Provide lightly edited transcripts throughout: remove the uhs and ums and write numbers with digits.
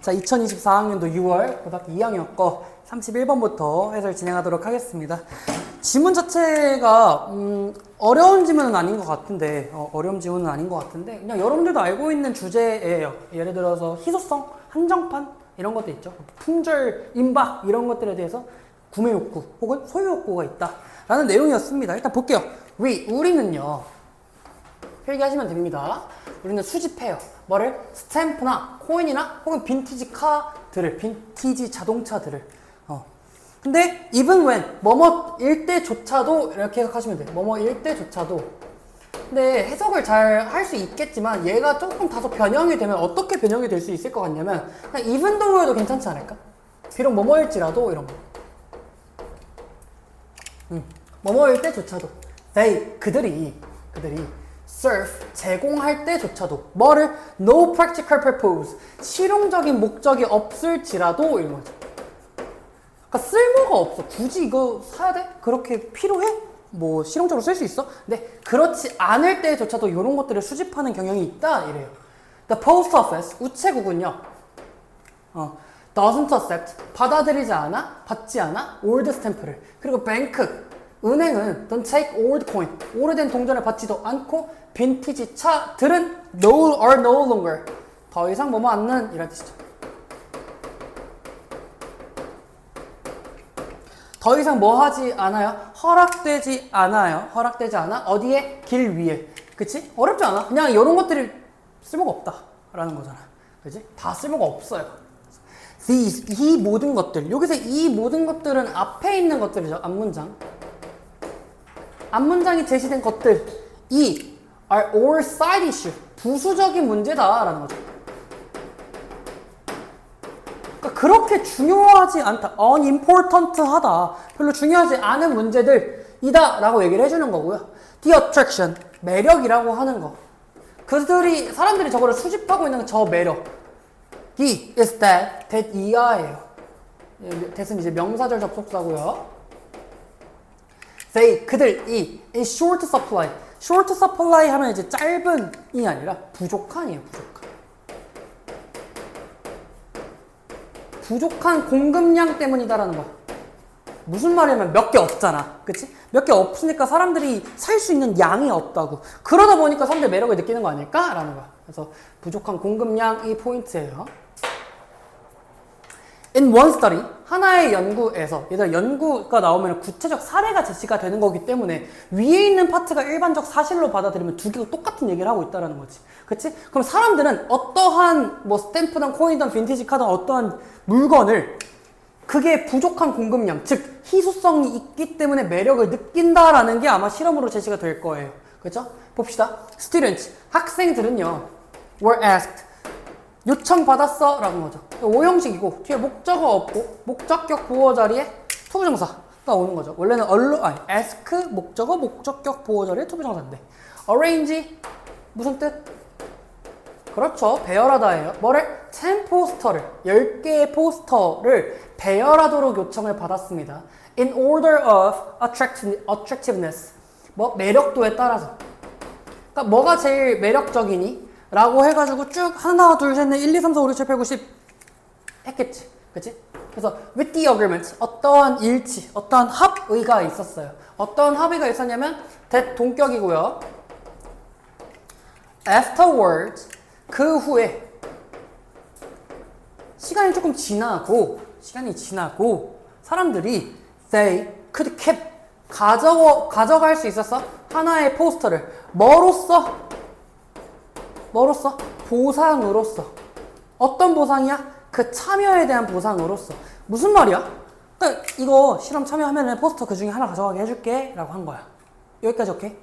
자, 2024학년도 6월 고등학교 2학년 거 31번부터 해설 진행하도록 하겠습니다. 지문 자체가 어려운 지문은 아닌 것 같은데 어려운 지문은 아닌 것 같은데 그냥 여러분들도 알고 있는 주제예요. 예를 들어서 희소성, 한정판 이런 것도 있죠. 품절, 임박 이런 것들에 대해서 구매 욕구 혹은 소유 욕구가 있다 라는 내용이었습니다. 일단 볼게요. 우리는요 필기하시면 됩니다. 우리는 수집해요. 뭐를? 스탬프나 코인이나 혹은 빈티지 카들을, 빈티지 자동차들을. 근데 even when 뭐뭐일 때조차도 이렇게 해석하시면 돼요. 뭐뭐일 때조차도. 근데 해석을 잘 할 수 있겠지만 얘가 조금 다소 변형이 되면 어떻게 변형이 될 수 있을 것 같냐면 그냥 even though로 괜찮지 않을까? 비록 뭐뭐일지라도 이런 거. 뭐뭐일 때조차도 그들이 serve 제공할 때조차도 뭐를 no practical purpose 실용적인 목적이 없을지라도 이런 거죠. 그러니까 쓸모가 없어. 굳이 이거 사야 돼? 그렇게 필요해? 뭐 실용적으로 쓸 수 있어? 근데 그렇지 않을 때조차도 이런 것들을 수집하는 경향이 있다 이래요. The post office 우체국은요 doesn't accept 받아들이지 않아, 받지 않아 old 스탬프를. 그리고 뱅크 은행은 don't take old coin 오래된 동전을 받지도 않고 빈티지 차들은 are no longer 더 이상 뭐뭐 않는 이란 뜻이죠. 더 이상 뭐 하지 않아요? 허락되지 않아요. 허락되지 않아? 어디에? 길 위에. 그치? 어렵지 않아. 그냥 이런 것들이 쓸모가 없다 라는 거잖아. 그치? 다 쓸모가 없어요. These 이 모든 것들 여기서 이 모든 것들은 앞에 있는 것들이죠. 앞문장이 제시된 것들 이 are all side issue 부수적인 문제다 라는 거죠. 그러니까 그렇게 중요하지 않다 unimportant 하다 별로 중요하지 않은 문제들이다 라고 얘기를 해주는 거고요. The attraction 매력이라고 하는 거 사람들이 저거를 수집하고 있는 저 매력 The is that 이하예요. that은 이제 명사절 접속사고요. 그들이 is short supply. short supply 하면 이제 짧은이 아니라 부족한이에요. 부족한 공급량 때문이다라는 거. 무슨 말이냐면 몇 개 없잖아. 그치? 몇 개 없으니까 사람들이 살 수 있는 양이 없다고. 그러다 보니까 사람들이 매력을 느끼는 거 아닐까? 라는 거야. 그래서 부족한 공급량이 포인트예요. In one study, 하나의 연구에서, 얘들아 연구가 나오면 구체적 사례가 제시가 되는 거기 때문에 위에 있는 파트가 일반적 사실로 받아들이면 두 개가 똑같은 얘기를 하고 있다는 거지. 그치? 그럼 사람들은 어떠한 뭐 스탬프든 코인이든 빈티지 카든 어떠한 물건을 그게 부족한 공급량, 즉 희소성이 있기 때문에 매력을 느낀다라는 게 아마 실험으로 제시가 될 거예요. 그렇죠? 봅시다. Students, 학생들은요 were asked 요청받았어 라는 거죠. 5형식이고 뒤에 목적어 없고 목적격 보호 자리에 투부정사가 오는 거죠. 원래는 ask 목적어 목적격 보호 자리에 투부정사인데 arrange 무슨 뜻? 그렇죠. 배열하다예요. 뭐를? 10 포스터를 10개의 포스터를 배열하도록 요청을 받았습니다. In order of attractiveness 뭐 매력도에 따라서 그러니까 뭐가 제일 매력적이니? 라고 해가지고 쭉 하나 둘 셋 넷 1, 2, 3, 4, 5, 6, 7, 8, 9, 10 했겠지. 그치? 그래서 with the agreement 어떠한 일치, 어떠한 합의가 있었어요. 어떠한 합의가 있었냐면 that 동격이고요. Afterwards 그 후에 시간이 지나고 사람들이 they could keep 가져갈 수 있었어. 하나의 포스터를 뭐로써? 보상으로서. 어떤 보상이야? 그 참여에 대한 보상으로서. 무슨 말이야? 그러니까 이거 실험 참여하면 포스터 그 중에 하나 가져가게 해줄게 라고 한 거야. 여기까지 오케이?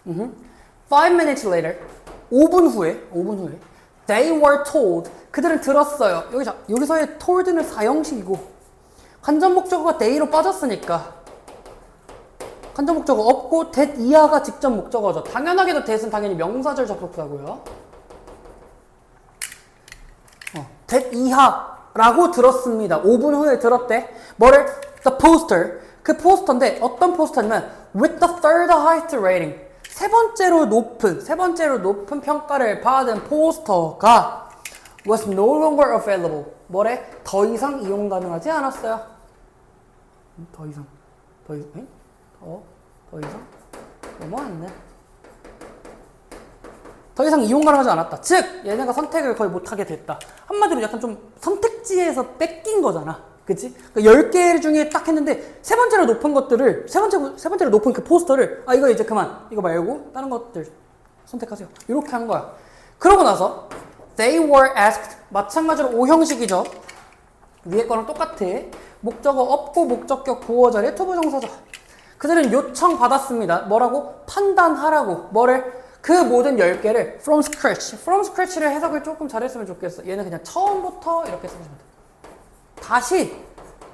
5 minutes later 5분 후에 they were told 그들은 들었어요. 여기서의 told는 사형식이고 간접 목적어가 they로 빠졌으니까 간접 목적어 없고 that 이하가 직접 목적어죠. 당연하게도 that은 당연히 명사절 접속사고요. that 이하라고 들었습니다. 5분 후에 들었대. 뭐를? The poster. 그 포스터인데 어떤 포스터냐면 with the third highest rating. 세 번째로 높은 평가를 받은 포스터가 was no longer available. 뭐래? 더 이상 이용 가능하지 않았어요. 더 이상. 더 이상? 너무했네. 더 이상 이용 가능하지 않았다. 즉, 얘네가 선택을 거의 못하게 됐다. 한마디로 약간 좀 선택지에서 뺏긴 거잖아. 그치? 그러니까 10개 중에 딱 했는데, 세 번째로 높은 것들을, 세 번째로 높은 그 포스터를, 이거 이제 그만. 이거 말고, 다른 것들 선택하세요. 이렇게 한 거야. 그러고 나서, they were asked. 마찬가지로 O형식이죠. 위에 거랑 똑같아. 목적어 없고, 목적격 보어자리에 투부정사죠. 그들은 요청받았습니다. 뭐라고? 판단하라고. 뭐를? 그 모든 10개를 from scratch. from scratch를 해석을 조금 잘했으면 좋겠어. 얘는 그냥 처음부터 이렇게 쓰시면 돼. 다시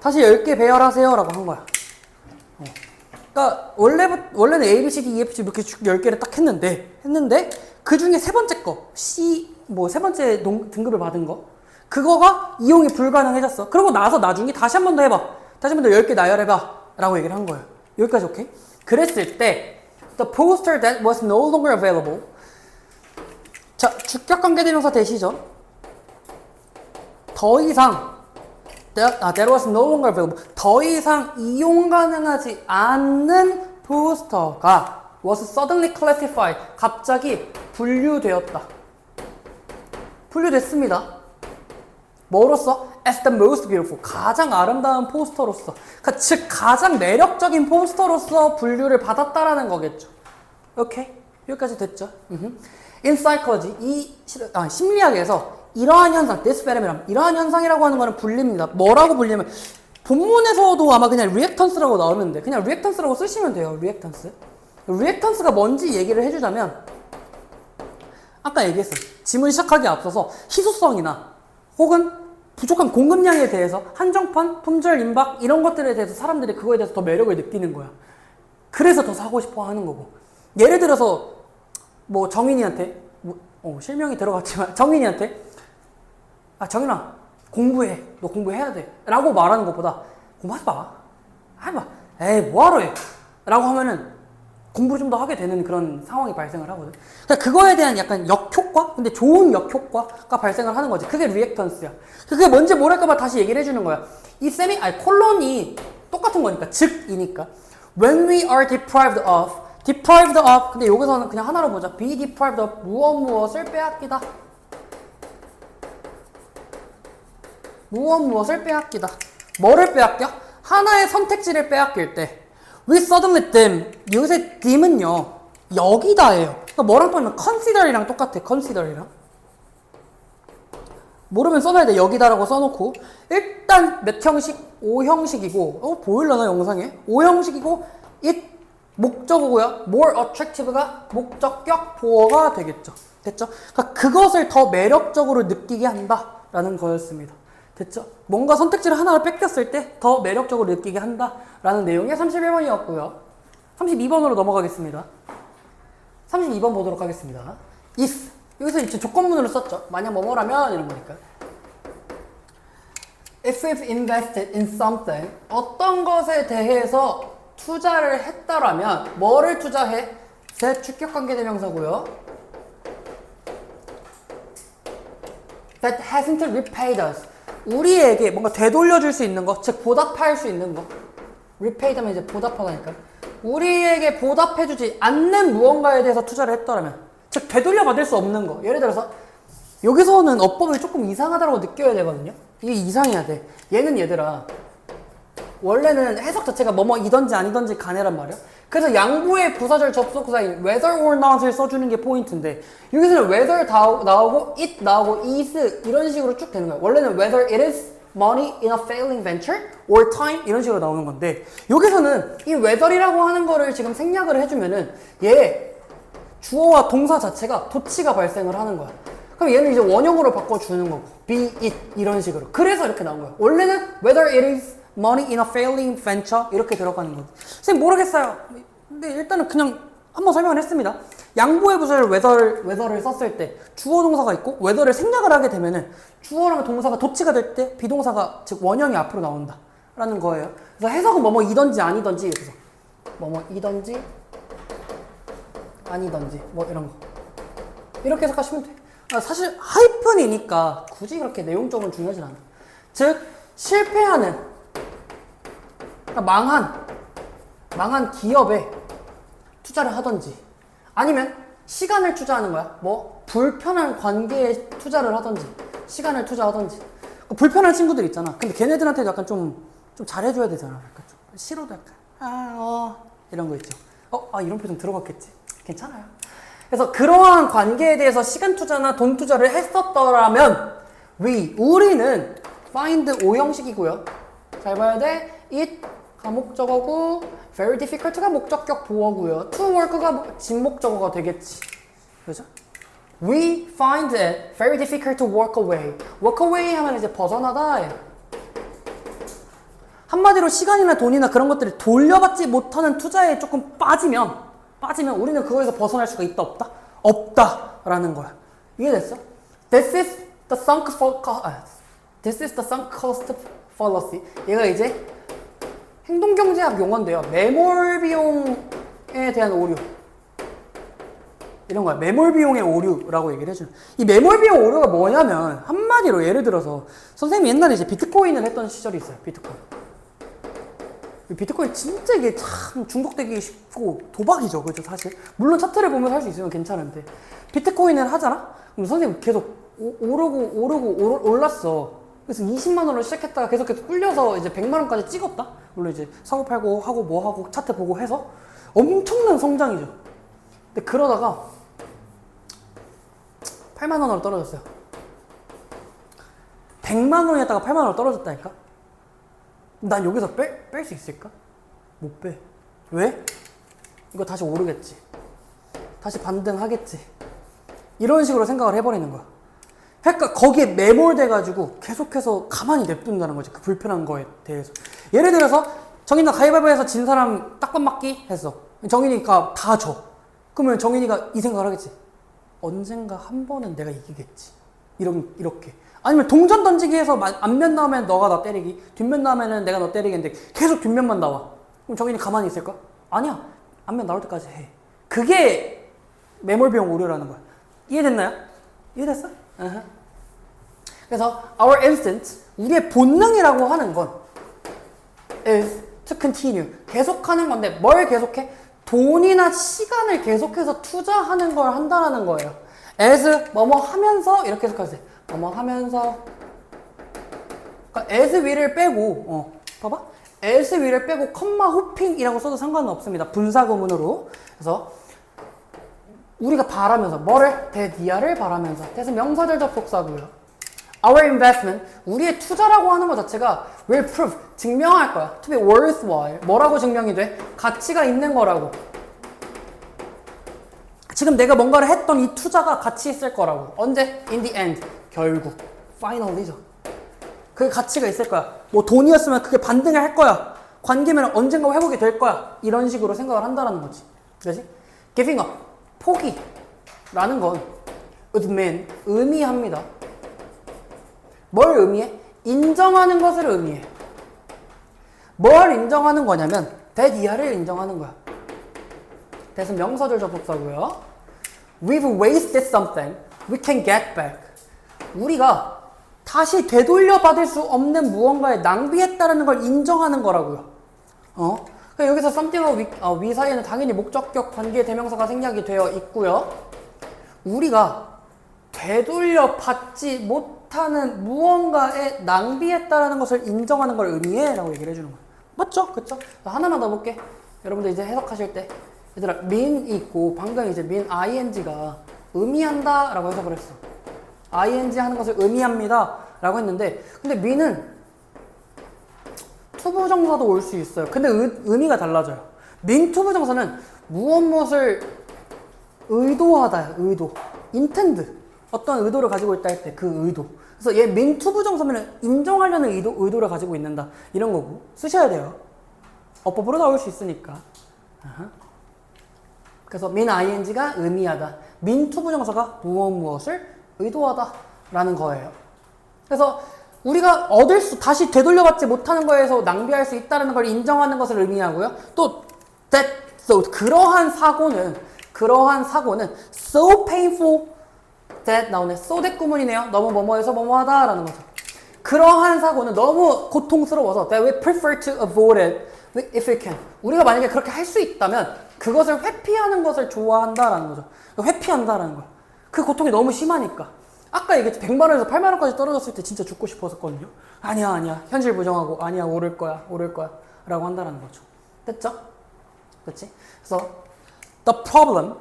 10개 배열하세요 라고 한 거야. 그러니까 원래는 A, B, C, D, E, F, G 이렇게 10개를 딱 했는데 그 중에 세 번째 거 C 세 번째 등급을 받은 거 그거가 이용이 불가능해졌어. 그러고 나서 나중에 다시 한 번 더 해봐. 다시 한 번 더 10개 나열해봐 라고 얘기를 한 거예요. 여기까지 오케이? 그랬을 때 the poster that was no longer available. 자, 주격관계대명사 대시죠. 더 이상 that was no longer available. 더 이상 이용 가능하지 않는 포스터가 was suddenly classified. 갑자기 분류되었다. 분류됐습니다. 뭐로써? as the most beautiful. 가장 아름다운 포스터로서. 그러니까 즉 가장 매력적인 포스터로서 분류를 받았다라는 거겠죠. 오케이? 여기까지 됐죠? In psychology, 심리학에서 이러한 현상, this phenomenon, 이러한 현상이라고 하는 거는 불립니다. 뭐라고 불리면 본문에서도 아마 그냥 reactance라고 나오는데 그냥 reactance라고 쓰시면 돼요. reactance. reactance가 뭔지 얘기를 해주자면 아까 얘기했어요. 지문 시작하기에 앞서서 희소성이나 혹은 부족한 공급량에 대해서 한정판, 품절, 임박 이런 것들에 대해서 사람들이 그거에 대해서 더 매력을 느끼는 거야. 그래서 더 사고 싶어 하는 거고. 예를 들어서 뭐 정인이한테 실명이 들어갔지만 정인이한테 정인아 공부해. 너 공부해야 돼. 라고 말하는 것보다 공부하지 마. 하지 마. 에이 뭐하러 해. 라고 하면은 공부를 좀 더 하게 되는 그런 상황이 발생을 하거든. 그러니까 그거에 대한 약간 역효과? 근데 좋은 역효과가 발생을 하는 거지. 그게 리액턴스야. 그게 뭔지 모를까봐 다시 얘기를 해주는 거야. 이 콜론이 똑같은 거니까. 즉이니까. When we are deprived of. 근데 여기서는 그냥 하나로 보자. be deprived of 무엇을 빼앗기다. 무엇을 빼앗기다. 뭐를 빼앗겨? 하나의 선택지를 빼앗길 때 we suddenly dim. 여기서 dim은요 여기다예요. 그러니까 뭐랑 보면 consider이랑 똑같아. consider이랑 모르면 써놔야 돼. 여기다라고 써놓고 일단 몇 형식? 5형식이고 보일려나 영상에? 5형식이고 it 목적어고요. more attractive가 목적격 보어가 되겠죠. 됐죠? 그러니까 그것을 더 매력적으로 느끼게 한다라는 거였습니다. 됐죠? 뭔가 선택지를 하나를 뺏겼을 때 더 매력적으로 느끼게 한다라는 내용의 31번이었고요. 32번으로 넘어가겠습니다. 32번 보도록 하겠습니다. if 여기서 이제 조건문으로 썼죠. 만약 뭐뭐라면 이런 거니까. If we've invested in something 어떤 것에 대해서 투자를 했다라면 뭐를 투자해? 제 주격관계대명사고요. That hasn't repaid us. 우리에게 뭔가 되돌려줄 수 있는 거, 즉 보답할 수 있는 거. repaid 하면 이제 보답하다니까. 우리에게 보답해주지 않는 무언가에 대해서 투자를 했더라면, 즉 되돌려받을 수 없는 거. 예를 들어서 여기서는 어법이 조금 이상하다고 느껴야 되거든요. 이게 이상해야 돼. 얘는 얘들아 원래는 해석 자체가 뭐뭐이던지 아니던지 간에란 말이야. 그래서 양보의 부사절 접속사인 whether or not을 써주는 게 포인트인데 여기서는 whether 나오고 it 나오고 is 이런 식으로 쭉 되는 거야. 원래는 whether it is money in a failing venture or time 이런 식으로 나오는 건데 여기서는 이 whether이라고 하는 거를 지금 생략을 해주면은 얘 주어와 동사 자체가 도치가 발생을 하는 거야. 그럼 얘는 이제 원형으로 바꿔주는 거고 be it 이런 식으로. 그래서 이렇게 나온 거야. 원래는 whether it is money in a failing venture 이렇게 들어가는 거지. 선생님 모르겠어요. 근데 일단은 그냥 한번 설명을 했습니다. 양보의 부사를 whether를 썼을 때 주어 동사가 있고 whether를 생략을 하게 되면은 주어라면 동사가 도치가 될 때 비동사가 즉 원형이 앞으로 나온다 라는 거예요. 그래서 해석은 뭐뭐이던지 아니던지 그래서 뭐뭐이던지 아니던지 뭐 이런 거 이렇게 해석하시면 돼. 사실 하이픈이니까 굳이 그렇게 내용적으로 중요하진 않아. 즉 실패하는, 그러니까 망한 기업에 투자를 하든지, 아니면 시간을 투자하는 거야. 뭐 불편한 관계에 투자를 하든지, 시간을 투자하든지. 불편한 친구들 있잖아. 근데 걔네들한테도 약간 좀 잘해줘야 되잖아. 약간 좀 싫어도 약간 이런 거 있죠. 이런 표정 들어갔겠지. 괜찮아요. 그래서 그러한 관계에 대해서 시간 투자나 돈 투자를 했었더라면 우리는 find 오형식이고요. 잘 봐야 돼. it 가목적어고 very difficult가 목적격 보어고요. to work가 진목적어가 되겠지. 그죠? We find it very difficult to walk away. walk away 하면 이제 벗어나다. 한마디로 시간이나 돈이나 그런 것들을 돌려받지 못하는 투자에 조금 빠지면 우리는 그거에서 벗어날 수가 있다 없다? 없다라는 거야. 이해됐어? This is the sunk cost fallacy. 얘가 이제 행동경제학 용어인데요. 매몰 비용에 대한 오류. 이런 거야. 매몰 비용의 오류라고 얘기를 해주는. 이 매몰 비용 오류가 뭐냐면 한마디로 예를 들어서 선생님이 옛날에 이제 비트코인을 했던 시절이 있어요. 비트코인 진짜 이게 참 중독되기 쉽고 도박이죠. 그죠? 사실. 물론 차트를 보면서 할 수 있으면 괜찮은데. 비트코인을 하잖아? 그럼 선생님 계속 오르고 올랐어. 그래서 20만 원으로 시작했다가 계속해서 꿀려서 이제 100만 원까지 찍었다? 물론 이제 사고 팔고 하고 뭐 하고 차트 보고 해서 엄청난 성장이죠. 근데 그러다가 8만 원으로 떨어졌어요. 100만 원이었다가 8만 원으로 떨어졌다니까? 난 여기서 뺄 수 있을까? 못 빼. 왜? 이거 다시 오르겠지. 다시 반등하겠지. 이런 식으로 생각을 해버리는 거야. 그러니까 거기에 매몰돼가지고 계속해서 가만히 냅둔다는 거지. 그 불편한 거에 대해서. 예를 들어서 정인이가 가위바위보에서 진 사람 딱밤 맞기 했어. 정인이가 다 져. 그러면 정인이가 이 생각을 하겠지. 언젠가 한 번은 내가 이기겠지. 이렇게. 아니면 동전 던지기 해서 앞면 나오면 너가 나 때리기, 뒷면 나오면 내가 너 때리겠는데 계속 뒷면만 나와. 그럼 정인이 가만히 있을까? 아니야. 앞면 나올 때까지 해. 그게 매몰 비용 오류라는 거야. 이해됐나요? 이해됐어? Uh-huh. 그래서 our instinct, 우리의 본능이라고 하는 건 is to continue, 계속하는 건데 뭘 계속해? 돈이나 시간을 계속해서 투자하는 걸 한다라는 거예요. as 뭐뭐 하면서 이렇게 해석하세요. 뭐뭐 하면서, 그러니까 as 위를 빼고 봐봐. as 위를 빼고 컴마 호핑이라고 써도 상관은 없습니다. 분사구문으로. 그래서 우리가 바라면서 뭐를? 대디아를 바라면서. 그래서 명사절 접속사고요. Our investment, 우리의 투자라고 하는 것 자체가 will prove, 증명할 거야. To be worthwhile, 뭐라고 증명이 돼? 가치가 있는 거라고. 지금 내가 뭔가를 했던 이 투자가 가치 있을 거라고. 언제? In the end, 결국. finally죠. 그게 가치가 있을 거야. 뭐 돈이었으면 그게 반등을 할 거야. 관계면 언젠가 회복이 될 거야. 이런 식으로 생각을 한다는 거지. 그렇지? Giving up, 포기라는 건 admit, 의미합니다. 뭘 의미해? 인정하는 것을 의미해. 뭘 인정하는 거냐면 that 이하를 인정하는 거야. 그래서 명사절 접속사고요. We've wasted something, we can get back. 우리가 다시 되돌려 받을 수 없는 무언가에 낭비했다는 걸 인정하는 거라고요. 그러니까 여기서 something하고 we 사이에는 당연히 목적격 관계 대명사가 생략이 되어 있고요. 우리가 되돌려 받지 못하는 무언가에 낭비했다라는 것을 인정하는 걸 의미해 라고 얘기를 해주는 거예요. 맞죠? 그쵸? 하나만 더 볼게. 여러분들 이제 해석하실 때 얘들아 mean이 있고 방금 이제 mean ing가 의미한다 라고 해석을 했어. ing 하는 것을 의미합니다 라고 했는데, 근데 mean은 투부정사도 올 수 있어요. 근데 의미가 달라져요. mean 투부정사는 무엇을 의도하다, 의도. intend, 어떤 의도를 가지고 있다 할 때 그 의도. 그래서 얘 mean 투부정사면 인정하려는 의도를 가지고 있는다, 이런 거고 쓰셔야 돼요. 어법으로 나올 수 있으니까. 그래서 mean ing가 의미하다, mean 투부정사가 무엇을 의도하다 라는 거예요. 그래서 우리가 다시 되돌려받지 못하는 거에서 낭비할 수 있다는 걸 인정하는 것을 의미하고요. 또 그러한 사고는 so painful that 나오네. so that 구문이네요. 너무 뭐뭐해서 뭐뭐하다 라는 거죠. 그러한 사고는 너무 고통스러워서 that we prefer to avoid it if we can. 우리가 만약에 그렇게 할 수 있다면 그것을 회피하는 것을 좋아한다라는 거죠. 회피한다라는 거야. 그 고통이 너무 심하니까. 아까 얘기했지. 100만 원에서 8만 원까지 떨어졌을 때 진짜 죽고 싶었었거든요. 아니야. 현실 부정하고 아니야. 오를 거야. 라고 한다라는 거죠. 됐죠? 그렇지? 그래서 the problem,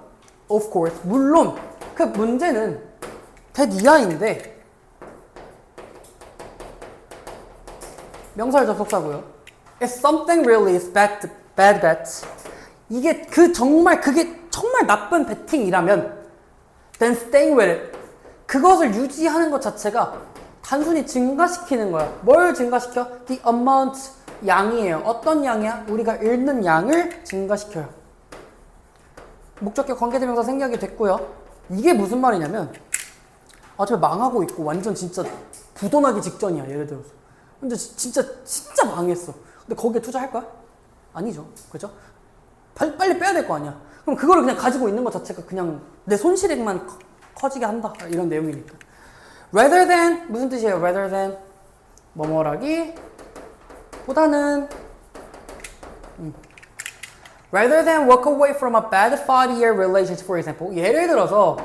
of course, 물론 그 문제는 that 이하인데 명사절 접속사고요. If something really is bad bet, 이게 그게 정말 나쁜 베팅이라면 then staying with it, 그것을 유지하는 것 자체가 단순히 증가시키는 거야. 뭘 증가시켜? The amount, 양이에요. 어떤 양이야? 우리가 읽는 양을 증가시켜요. 목적격 관계대명사 생략이 됐고요. 이게 무슨 말이냐면 어차피 망하고 있고 완전 진짜 부도나기 직전이야. 예를 들어서 근데 진짜 망했어. 근데 거기에 투자할 거야? 아니죠. 그죠? 빨리 빼야 될 거 아니야. 그럼 그거를 그냥 가지고 있는 것 자체가 그냥 내 손실액만 커지게 한다. 이런 내용이니까. rather than 무슨 뜻이에요? rather than 뭐뭐라기 보다는 rather than walk away from a bad 5-year relationship, for example. 예를 들어서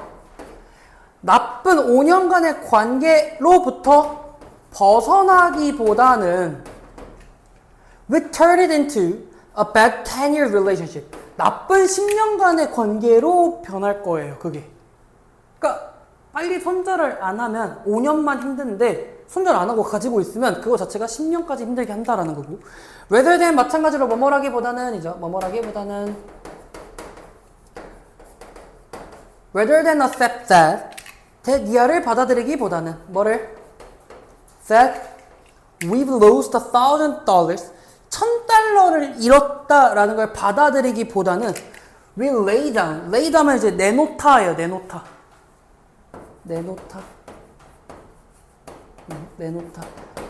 나쁜 5년간의 관계로부터 벗어나기보다는 we turn it into a bad 10-year relationship. 나쁜 10년간의 관계로 변할 거예요. 그게. 그러니까 빨리 손절을 안 하면 5년만 힘든데 손절 안 하고 가지고 있으면 그거 자체가 10년까지 힘들게 한다라는 거고. rather than 마찬가지로 뭐뭐라기보다는 rather than accept that 니아를 받아들이기보다는 뭐를? that we've lost $1,000 $1,000를 잃었다라는 걸 받아들이기보다는 we lay down은 이제 내놓다예요. 내놓다.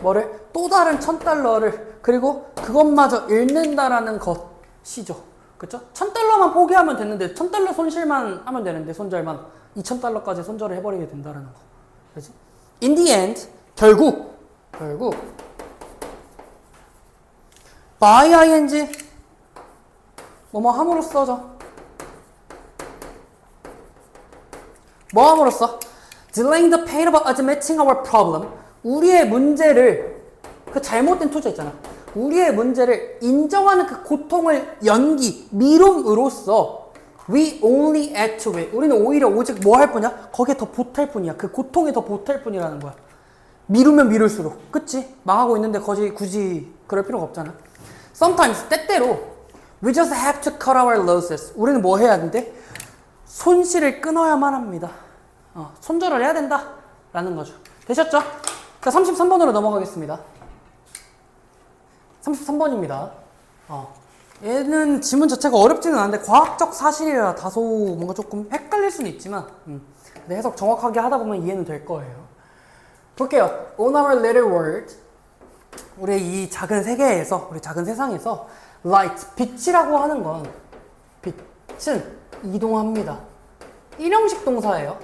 뭐를? 또 다른 $1,000를 그리고 그것마저 잃는다라는 것이죠. 그쵸? $1,000만 포기하면 됐는데 $1,000 손실만 하면 되는데 손절만 $2,000까지 손절을 해버리게 된다라는 거. 그렇지? In the end, 결국 by ing 뭐뭐 함으로써죠. 뭐 함으로써? Delaying the pain of admitting our problem. 우리의 문제를, 그 잘못된 투자 있잖아. 우리의 문제를 인정하는 그 고통을 미룸으로써 we only add to it. 우리는 오히려 오직 뭐 할 뿐이야? 거기에 더 보탤 뿐이야. 그 고통에 더 보탤 뿐이라는 거야. 미루면 미룰수록. 그치? 망하고 있는데 굳이 그럴 필요가 없잖아. Sometimes, 때때로 we just have to cut our losses. 우리는 뭐 해야 하는데? 손실을 끊어야만 합니다. 손절을 해야 된다 라는 거죠. 되셨죠? 자, 33번으로 넘어가겠습니다. 33번입니다. 얘는 지문 자체가 어렵지는 않은데 과학적 사실이라 다소 뭔가 조금 헷갈릴 수는 있지만 근데 해석 정확하게 하다 보면 이해는 될 거예요. 볼게요. On our little world, 우리 이 작은 세계에서, 우리 작은 세상에서 light, 빛이라고 하는 건 빛은 이동합니다. 일형식 동사예요.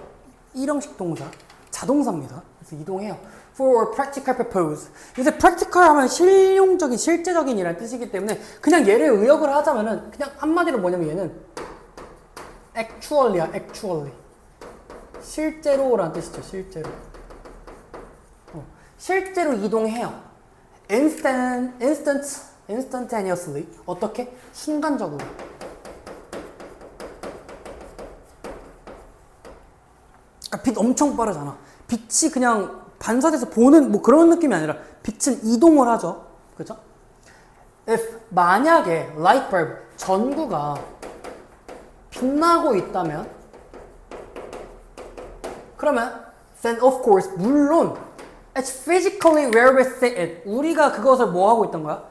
일형식 동사. 자동사입니다. 그래서 이동해요. For practical purpose. 요새 practical 하면 실용적인, 실제적인 이라는 뜻이기 때문에 그냥 얘를 의역을 하자면은 그냥 한마디로 뭐냐면 얘는 actually야, actually. 실제로라는 뜻이죠, 실제로. 실제로 이동해요. instantaneously. 어떻게? 순간적으로. 그러니까 빛 엄청 빠르잖아. 빛이 그냥 반사돼서 보는 뭐 그런 느낌이 아니라 빛은 이동을 하죠. 그죠? If 만약에 light bulb 전구가 빛나고 있다면 그러면 then of course 물론 it's physically where we see it. 우리가 그것을 뭐 하고 있던 거야?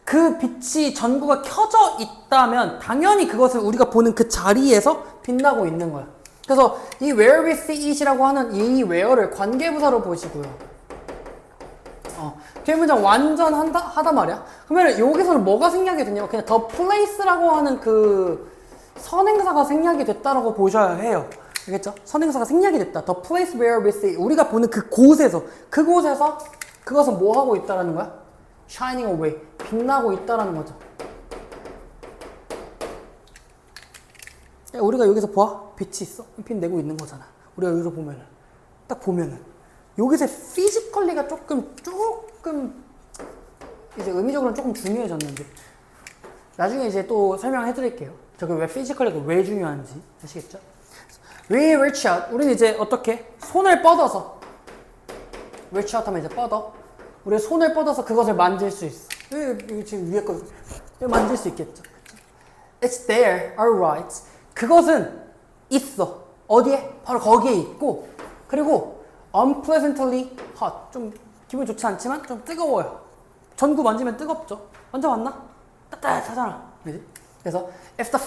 그 빛이 전구가 켜져 있다면 당연히 그것을 우리가 보는 그 자리에서 빛나고 있는 거야. 그래서 이 where we see it이라고 하는 이 where를 관계부사로 보시고요. 뒤에 문장 완전 하다 말이야. 그러면 여기서는 뭐가 생략이 됐냐면 그냥 the place라고 하는 그 선행사가 생략이 됐다라고 보셔야 해요. 알겠죠? 선행사가 생략이 됐다. The place where we see. 우리가 보는 그곳에서 그것은 뭐 하고 있다라는 거야? Shining away. 빛나고 있다라는 거죠. 야, 우리가 여기서 봐. 빛이 있어. 빛 내고 있는 거잖아. 우리가 여기서 보면은 딱 보면은 여기서 피지컬리가 조금 이제 의미적으로는 조금 중요해졌는데 나중에 이제 또 설명해 드릴게요. 저게 왜 피지컬리가 왜 중요한지 아시겠죠? We reach out. 우리는 이제 어떻게 손을 뻗어서 reach out 하면 이제 뻗어. 우리 손을 뻗어서 그것을 만질 수 있어. 여기 지금 위에 거 만질 수 있겠죠? It's there, alright. 그것은 있어. 어디에? 바로 거기에 있고 그리고 unpleasantly hot. 좀 기분 좋지 않지만 좀 뜨거워요. 전구 만지면 뜨겁죠? 만져봤나? 따뜻하잖아. 그지? 그래서 if the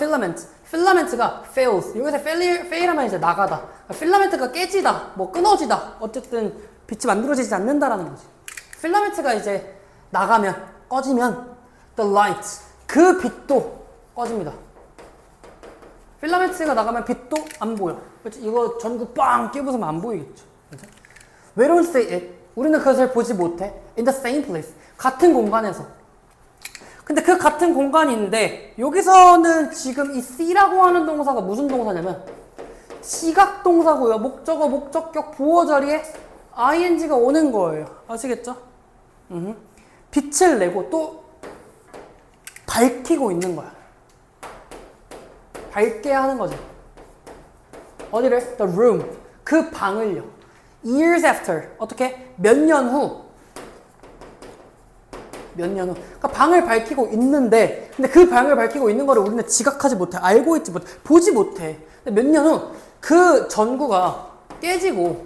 filament가 fails. 여기서 fail하면 이제 나가다. 필라멘트가 깨지다, 뭐 끊어지다. 어쨌든 빛이 만들어지지 않는다라는 거지. 필라멘트가 이제 나가면 꺼지면 the light 그 빛도 꺼집니다. 필라멘트가 나가면 빛도 안 보여. 그렇지? 이거 전구 빵 깨부수면 안 보이겠죠. 그렇죠? We don't see it. 우리는 그것을 보지 못해. In the same place. 같은 공간에서. 근데 그 같은 공간인데 여기서는 지금 이 see라고 하는 동사가 무슨 동사냐면 시각 동사고요. 목적어, 목적격, 보어 자리에 ing가 오는 거예요. 아시겠죠? 빛을 내고 또 밝히고 있는 거야. 밝게 하는 거죠. 어디를? The room. 그 방을요. Years after. 어떻게? 몇 년 후. 그러니까 방을 밝히고 있는데 근데 그 방을 밝히고 있는 거를 우리는 지각하지 못해. 알고 있지 못해. 보지 못해. 근데 몇 년 후 그 전구가 깨지고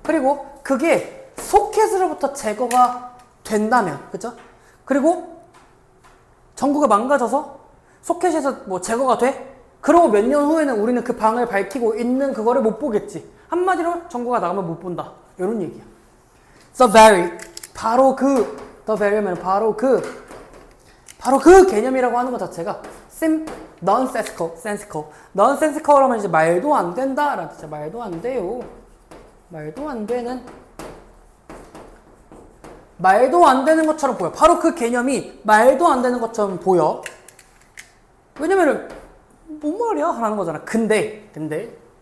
그리고 그게 소켓으로부터 제거가 된다면 그죠? 그리고 전구가 망가져서 소켓에서 뭐 제거가 돼? 그러고 몇 년 후에는 우리는 그 방을 밝히고 있는 그거를 못 보겠지. 한마디로 전구가 나가면 못 본다. 이런 얘기야. The very. 바로 그 the very면 바로 그 개념이라고 하는 것 자체가 nonsensical. nonsensical 하면 이제 말도 안 된다. 라는 뜻이야. 말도 안 돼요. 말도 안 되는 것처럼 보여. 바로 그 개념이 말도 안 되는 것처럼 보여. 왜냐면은 뭔 말이야? 하는 거잖아. 근데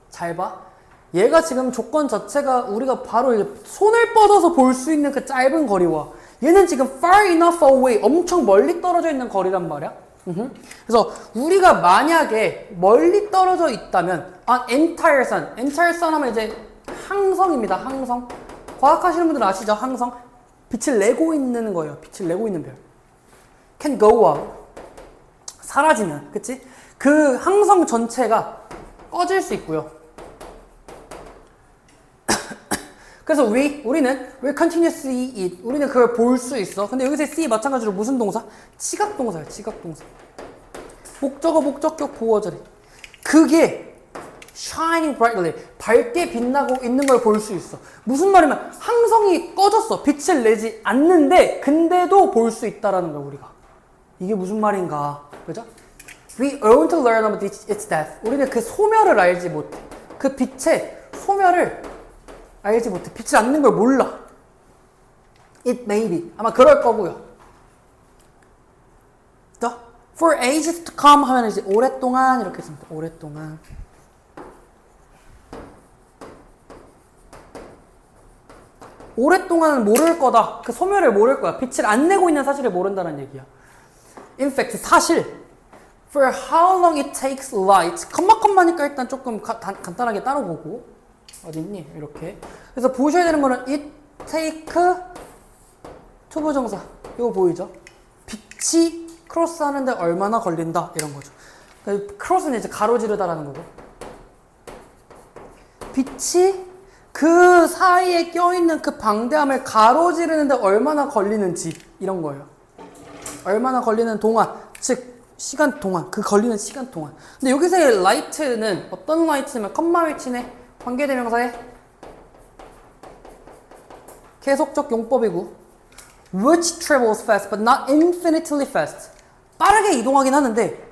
잘 봐. 얘가 지금 조건 자체가 우리가 바로 이제 손을 뻗어서 볼 수 있는 그 짧은 거리와 얘는 지금 far enough away 엄청 멀리 떨어져 있는 거리란 말이야. 그래서 우리가 만약에 멀리 떨어져 있다면 entire sun 하면 이제 항성입니다. 항성. 과학하시는 분들은 아시죠? 항성. 빛을 내고 있는 거예요. 빛을 내고 있는 별. can go out. 사라지면, 그치? 그 항성 전체가 꺼질 수 있고요. 그래서 우리는 will continue to see it. 우리는 그걸 볼 수 있어. 근데 여기서 see 마찬가지로 무슨 동사? 지각 동사야. 지각 동사. 목적어, 목적격, 보어 자리. 그게 shining brightly. 밝게 빛나고 있는 걸 볼 수 있어. 무슨 말이면 항성이 꺼졌어. 빛을 내지 않는데 근데도 볼 수 있다라는 거야, 우리가. 이게 무슨 말인가? 그죠? We want to learn about its death. 우리는 그 소멸을 알지 못해. 그 빛의 소멸을 알지 못해. 빛을 않는 걸 몰라. It may be. 아마 그럴 거고요. 또 For ages to come 하면 이제 오랫동안 이렇게 씁니다. 오랫동안. 오랫동안은 모를 거다. 그 소멸을 모를 거야. 빛을 안 내고 있는 사실을 모른다는 얘기야. In fact, 사실 For how long it takes light. 컴마니까 일단 조금 간단하게 따로 보고 어딨니? 이렇게. 그래서 보셔야 되는 거는 it take 투부정사. 이거 보이죠? 빛이 크로스 하는데 얼마나 걸린다 이런 거죠. 그러니까 크로스는 이제 가로지르다라는 거고. 빛이 그 사이에 껴있는 그 방대함을 가로지르는데 얼마나 걸리는지 이런 거예요. 얼마나 걸리는 동안, 즉 시간 동안, 그 걸리는 시간 동안. 근데 여기서의 light는 어떤 light냐면 컴마 위치네. 관계대명사의 계속적 용법이고 which travels fast but not infinitely fast. 빠르게 이동하긴 하는데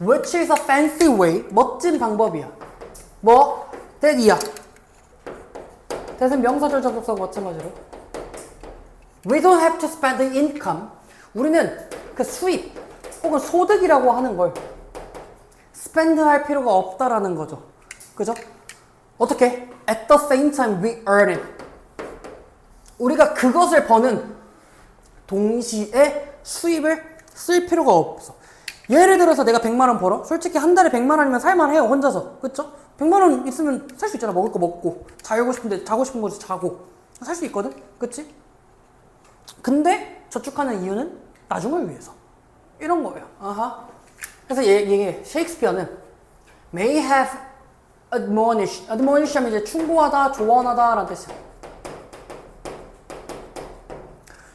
which is a fancy way, 멋진 방법이야. 뭐? that이야. that은 명사절 접속사고 마찬가지로. We don't have to spend the income. 우리는 그 수입 혹은 소득이라고 하는 걸 spend 할 필요가 없다라는 거죠. 그죠? 어떻게? At the same time we earn it. 우리가 그것을 버는 동시에 수입을 쓸 필요가 없어. 예를 들어서 내가 100만 원 벌어? 솔직히 한 달에 100만 원이면 살만해요, 혼자서. 그쵸? 100만 원 있으면 살 수 있잖아. 먹을 거 먹고, 자고 싶은데 자고 싶은 곳에서 자고. 살 수 있거든? 그치? 근데 저축하는 이유는 나중을 위해서. 이런 거예요. 아하. 그래서 얘 셰익스피어는 may have admonished. admonish 하면 이제 충고하다, 조언하다 라는 뜻이야.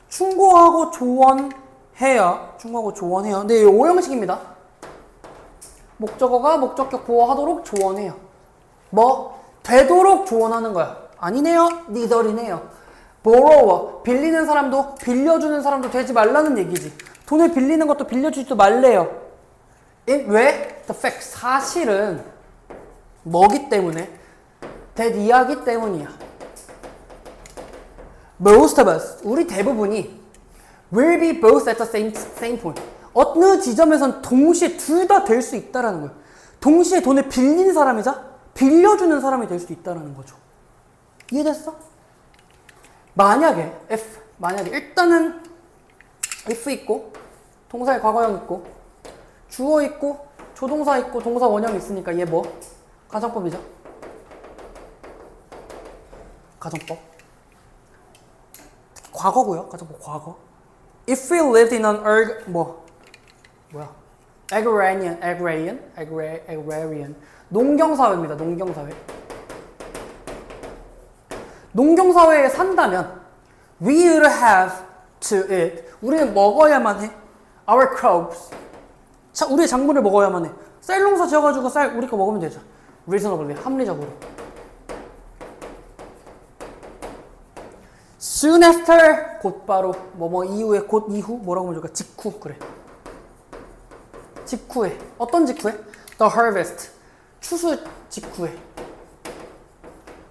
충고하고 조언해야. 충고하고 조언해요. 근데 이 오형식입니다. 목적어가 목적격 보호하도록 조언해요. 뭐? 되도록 조언하는 거야. 아니네요. 니덜이네요. borrower. 빌리는 사람도 빌려주는 사람도 되지 말라는 얘기지. 돈을 빌리는 것도 빌려주지도 말래요. 왜? The fact. 사실은 뭐기 때문에? that 이야기 때문이야. Most of us. 우리 대부분이 will be both at the same point. 어느 지점에선 동시에 둘 다 될 수 있다라는 거예요. 동시에 돈을 빌린 사람이자 빌려주는 사람이 될 수도 있다라는 거죠. 이해됐어? 만약에 일단은 if 있고 동사의 과거형 있고 주어 있고 조동사 있고 동사 원형 있으니까 얘 뭐? 가정법이죠. 가정법. 특히 과거고요. 가정법 과거. If we lived in an agrarian 농경사회입니다. 농경사회. 농경사회에 산다면 we would have to eat. 우리는 먹어야만 해. Our crops. 자, 우리의 작물을 먹어야만 해. 쌀 농사 지어가지고 쌀 우리 거 먹으면 되죠. Reasonably. 합리적으로. Soon after. 곧바로. 이후에. 곧 이후. 뭐라고 하면 좋을까? 직후. 그래. 직후에. 어떤 직후에? The harvest. 추수 직후에.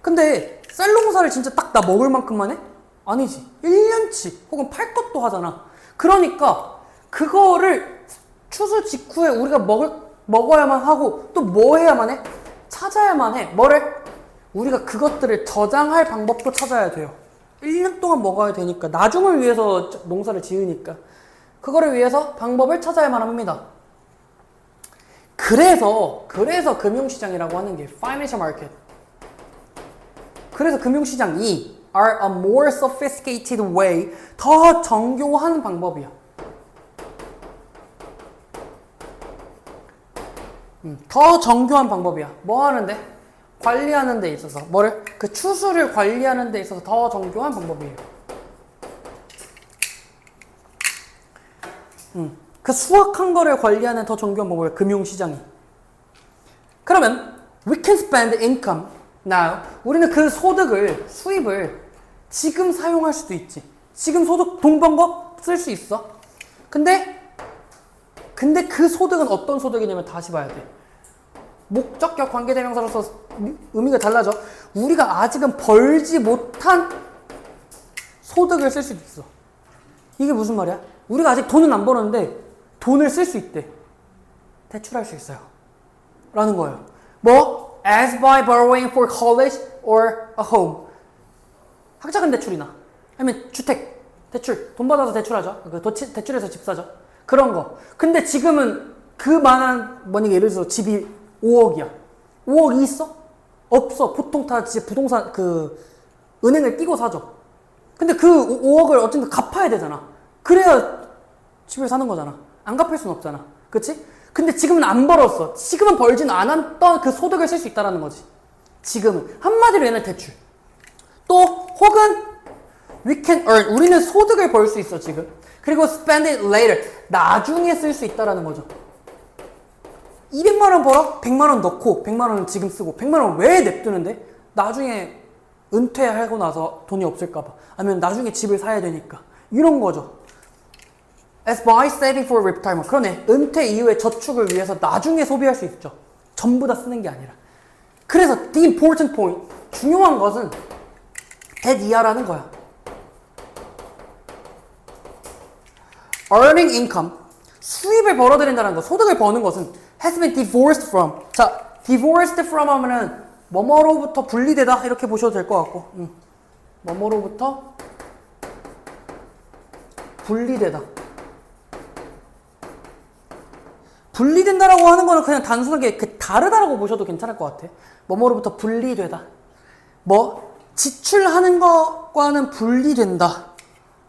근데 쌀 농사를 진짜 딱 나 먹을 만큼만 해? 아니지. 1년치 혹은 팔 것도 하잖아. 그러니까 그거를 추수 직후에 우리가 먹어야만 하고 또 뭐 해야만 해? 찾아야만 해. 뭐를? 우리가 그것들을 저장할 방법도 찾아야 돼요. 1년 동안 먹어야 되니까. 나중을 위해서 농사를 지으니까. 그거를 위해서 방법을 찾아야만 합니다. 그래서 금융시장이라고 하는 게 financial market. 그래서 금융시장이 are a more sophisticated way, 더 정교한 방법이야. 더 정교한 방법이야. 뭐 하는데? 관리하는 데 있어서. 뭐를? 그 추수를 관리하는 데 있어서 더 정교한 방법이에요. 그 수확한 거를 관리하는 더 정교한 방법이에요. 금융시장이. 그러면 we can spend income now. 우리는 그 소득을, 수입을 지금 사용할 수도 있지. 지금 소득 돈 번 거 쓸 수 있어. 근데 그 소득은 어떤 소득이냐면 다시 봐야 돼. 목적격 관계대명사로서 의미가 달라져. 우리가 아직은 벌지 못한 소득을 쓸 수도 있어. 이게 무슨 말이야? 우리가 아직 돈은 안 버는데 돈을 쓸 수 있대. 대출할 수 있어요. 라는 거예요. 뭐? As by borrowing for college or a home. 학자금 대출이나 아니면 주택 대출. 돈 받아서 대출하죠. 대출해서 집 사죠. 그런 거. 근데 지금은 그 많은 만약에 예를 들어서 집이 5억이야. 5억이 있어? 없어. 보통 다 진짜 부동산 은행을 끼고 사죠. 근데 그 5억을 어쨌든 갚아야 되잖아. 그래야 집을 사는 거잖아. 안 갚을 수는 없잖아. 그치? 근데 지금은 안 벌었어. 지금은 벌진 않았던 그 소득을 쓸 수 있다는 거지. 지금은. 한마디로 얘는 대출. 또 혹은 we can earn. 우리는 소득을 벌 수 있어 지금. 그리고 spend it later. 나중에 쓸 수 있다는 거죠. 200만 원 벌어? 100만 원 넣고 100만 원은 지금 쓰고 100만 원 왜 냅두는데? 나중에 은퇴하고 나서 돈이 없을까 봐. 아니면 나중에 집을 사야 되니까. 이런 거죠. as by saving for retirement. 그러네. 은퇴 이후의 저축을 위해서 나중에 소비할 수 있죠. 전부 다 쓰는 게 아니라. 그래서 the important point, 중요한 것은 that 이하라는 거야. earning income, 수입을 벌어들인다는 거, 소득을 버는 것은 has been divorced from. 자, divorced from 하면은 뭐뭐로부터 분리되다 이렇게 보셔도 될 것 같고, 뭐뭐로부터 분리되다. 분리된다라고 하는 거는 그냥 단순하게 다르다라고 보셔도 괜찮을 것 같아. 뭐뭐로부터 분리되다. 뭐 지출하는 것과는 분리된다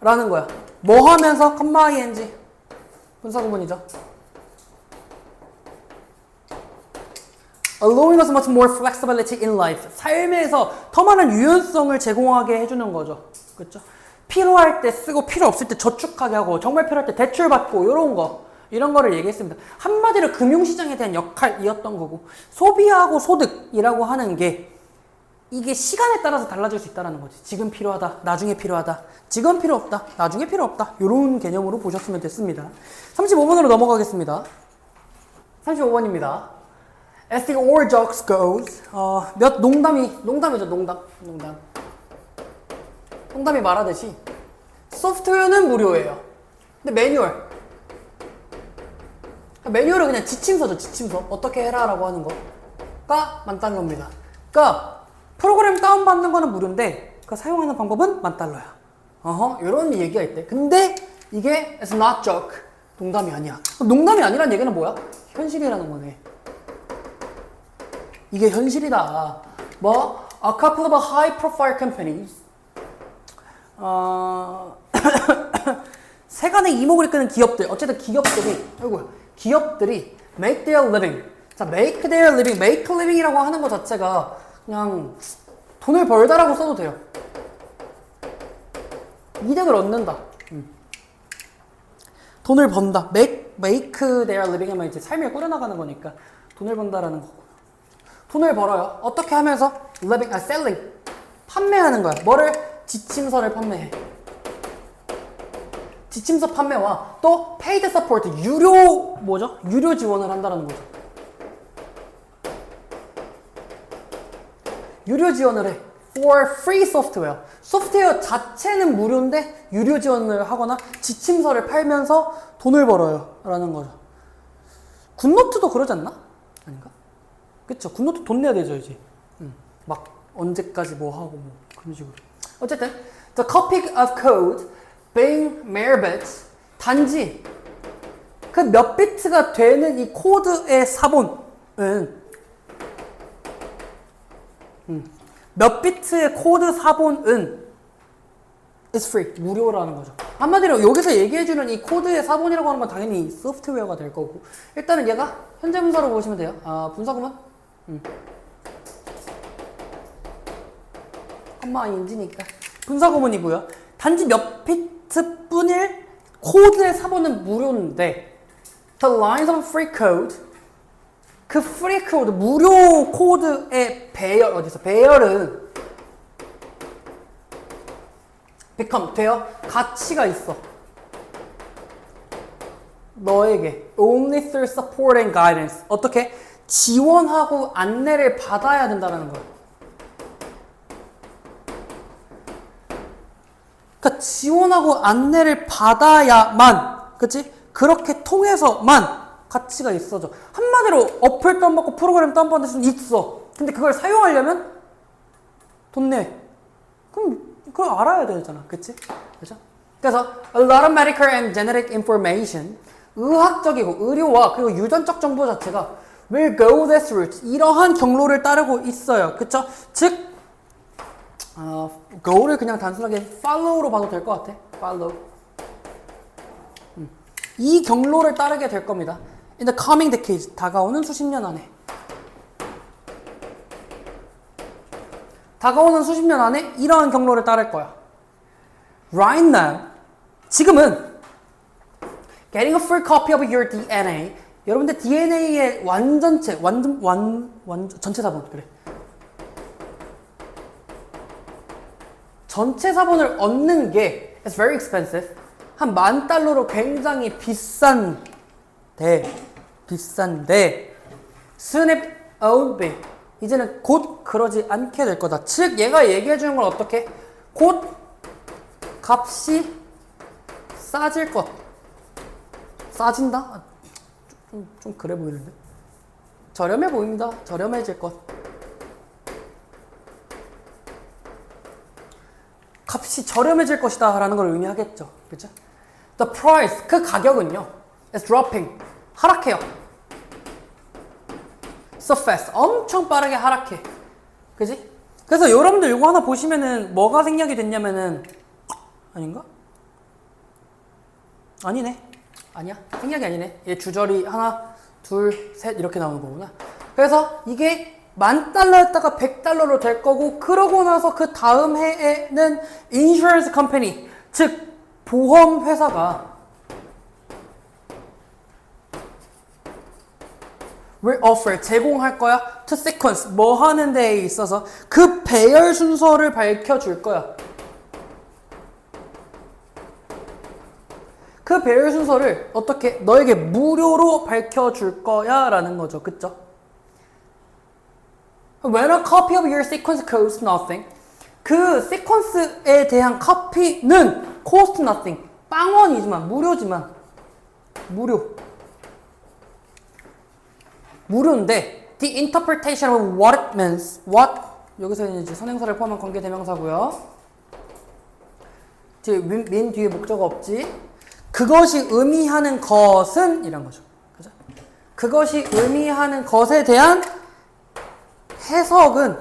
라는 거야. 뭐 하면서 컴마-ing 분사구문이죠. allowing us much more flexibility in life. 삶에서 더 많은 유연성을 제공하게 해주는 거죠. 그렇죠? 필요할 때 쓰고 필요 없을 때 저축하게 하고 정말 필요할 때 대출받고 이런 거를 얘기했습니다. 한마디로 금융시장에 대한 역할이었던 거고, 소비하고 소득이라고 하는 게 이게 시간에 따라서 달라질 수 있다는 거지. 지금 필요하다, 나중에 필요하다, 지금 필요 없다, 나중에 필요 없다, 이런 개념으로 보셨으면 됐습니다. 35번으로 넘어가겠습니다. 35번입니다. As the old jokes goes, 농담이죠, 농담이 말하듯이 소프트웨어는 무료예요. 근데 매뉴얼은 그냥 지침서죠, 지침서. 어떻게 해라 라고 하는 거가 많다는 겁니다. 그러니까 프로그램 다운받는 거는 무료인데 그 사용하는 방법은 $10,000야. 이런 얘기가 있대. 근데 이게 it's not joke, 농담이 아니야. 농담이 아니란 얘기는 뭐야? 현실이라는 거네. 이게 현실이다. 뭐 a couple of high profile companies 세간의 이목을 이끄는 기업들, 어쨌든 기업들이 make their living. 자, make their living, make living이라고 하는 것 자체가 그냥 돈을 벌다라고 써도 돼요. 이득을 얻는다. 돈을 번다. make their living 하면 이제 삶을 꾸려나가는 거니까 돈을 번다라는 거고. 돈을 벌어요. 어떻게 하면서? selling. 판매하는 거야. 뭐를? 지침서를 판매해. 지침서 판매와 또 paid support, 유료 지원을 한다는 거죠. 유료 지원을 해. for free software. 소프트웨어 자체는 무료인데 유료 지원을 하거나 지침서를 팔면서 돈을 벌어요 라는 거죠. 굿노트도 그러지 않나? 아닌가? 그쵸. 굿노트 돈 내야 되죠, 이제. 막 언제까지 뭐 하고 뭐 그런 식으로. 어쨌든 the copy of code being mere bits, 단지 그 몇 비트가 되는 이 코드의 사본은 몇 비트의 코드 사본은 is free, 무료라는 거죠. 한마디로 여기서 얘기해주는 이 코드의 사본이라고 하는 건 당연히 소프트웨어가 될 거고, 일단은 얘가 현재 분사로 보시면 돼요. 분사구문 컴마-ing니까 분사구문이고요. 단지 몇 비트뿐일 코드의 사본은 무료인데 the lines of free code, 그 free code, 무료 코드의 배열은 become, 되어, 가치가 있어. 너에게 only through support and guidance. 어떻게? 지원하고 안내를 받아야 된다는 거야. 그러니까 지원하고 안내를 받아야만, 그치? 그렇게 통해서만 가치가 있어져. 한마디로 어플 다운받고 프로그램 다운받을 수는 있어. 근데 그걸 사용하려면 돈 내. 그럼 그걸 알아야 되잖아. 그치? 그죠? 그래서 a lot of medical and genetic information, 의학적이고 의료와 그리고 유전적 정보 자체가 will go this route, 이러한 경로를 따르고 있어요. 그쵸? 즉 go를 그냥 단순하게 follow로 봐도 될 것 같아. follow. 이 경로를 따르게 될 겁니다. In the coming decades, 다가오는 수십 년 안에. 다가오는 수십 년 안에 이러한 경로를 따를 거야. Right now, 지금은 getting a full copy of your DNA. 여러분들 DNA의 완전체, 전체 사본, 그래. 전체 사본을 얻는 게 is very expensive. 한 $10,000로 굉장히 비싼데 soon it won't be. 이제는 곧 그러지 않게 될 거다. 즉 얘가 얘기해 주는 건 어떻게? 곧 값이 싸질 것. 싸진다? 좀 그래 보이는데? 저렴해 보입니다. 저렴해질 것. 값이 저렴해질 것이다 라는 걸 의미하겠죠. 그죠? The price, 그 가격은요, is dropping. 하락해요. So fast. 엄청 빠르게 하락해. 그지? 그래서 여러분들 이거 하나 보시면은 뭐가 생략이 됐냐면은, 아닌가? 아니네. 아니야. 생략이 아니네. 얘 주절이 하나, 둘, 셋 이렇게 나오는 거구나. 그래서 이게 $10,000였다가 $100로 될 거고, 그러고 나서 그 다음 해에는 insurance company, 즉 보험 회사가 will offer, 제공할 거야. to sequence, 뭐 하는 데에 있어서 그 배열 순서를 밝혀줄 거야. 그 배열 순서를 어떻게 너에게 무료로 밝혀줄 거야 라는 거죠. 그쵸? When a copy of your sequence costs nothing, 그 시퀀스에 대한 카피는 cost nothing, 빵원이지만 무료지만 무료인데 the interpretation of what it means, what 여기서는 이제 선행사를 포함한 관계대명사고요. 지금 mean 뒤에 목적어 없지. 그것이 의미하는 것은 이란 거죠. 그죠? 그것이 의미하는 것에 대한 해석은,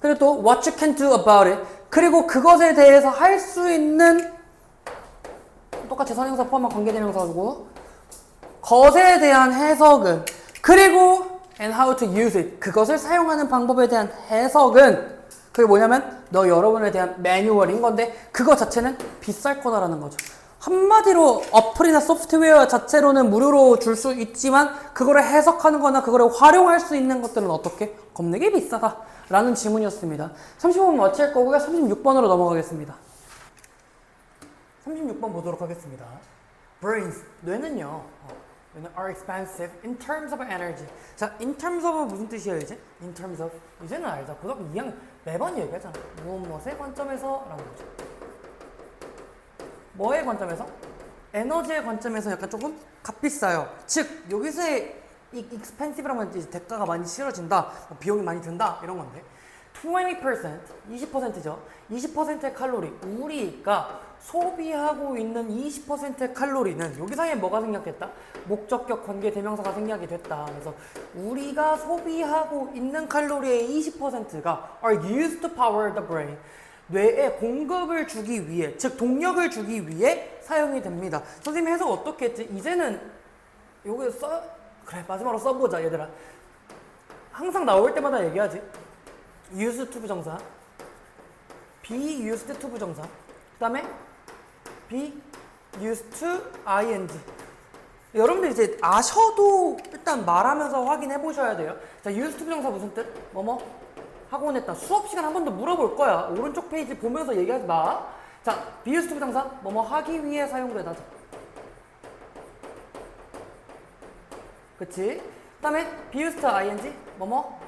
그리고 또 what you can do about it, 그리고 그것에 대해서 할 수 있는, 똑같이 선행사 포함한 관계대명사고, 것에 대한 해석은, 그리고 and how to use it, 그것을 사용하는 방법에 대한 해석은, 그게 뭐냐면 너 여러분에 대한 매뉴얼인 건데 그거 자체는 비쌀 거다라는 거죠. 한마디로 어플이나 소프트웨어 자체로는 무료로 줄 수 있지만 그거를 해석하는 거나 그거를 활용할 수 있는 것들은 어떻게? 겁나게 비싸다 라는 질문이었습니다. 35번 마칠 거고요. 36번으로 넘어가겠습니다. 36번 보도록 하겠습니다. Brains, 뇌는요, 뇌는 are expensive in terms of energy. 자, in terms of 무슨 뜻이에요 이제? in terms of, 이제는 알자. 고등학교 2학년 매번 얘기하잖아. 무엇의 관점에서 라는 거죠. 뭐의 관점에서? 에너지의 관점에서 약간 조금 값비싸요. 즉 여기서의 expensive라면 이제 대가가 많이 치러진다, 비용이 많이 든다 이런 건데 20%, 20%죠. 20%의 칼로리, 우리가 소비하고 있는 20%의 칼로리는 여기 사이에 뭐가 생략됐다? 목적격 관계 대명사가 생략이 됐다. 그래서 우리가 소비하고 있는 칼로리의 20%가 are used to power the brain. 뇌에 공급을 주기 위해, 즉 동력을 주기 위해 사용이 됩니다. 선생님 해석 어떻게 했지? 이제는 요거 그래 마지막으로 써보자 얘들아. 항상 나올 때마다 얘기하지. used to 부정사, be used to 부정사, 그 다음에 be used to ing. 여러분들 이제 아셔도 일단 말하면서 확인해 보셔야 돼요. 자, used to 부정사 무슨 뜻? 뭐뭐 하곤 했다. 수업 시간 한 번 더 물어볼 거야. 오른쪽 페이지 보면서 얘기하지 마. 자, be used to 부정사 뭐뭐 하기 위해 사용되다. 그치? 그 다음에 be used to ing 뭐뭐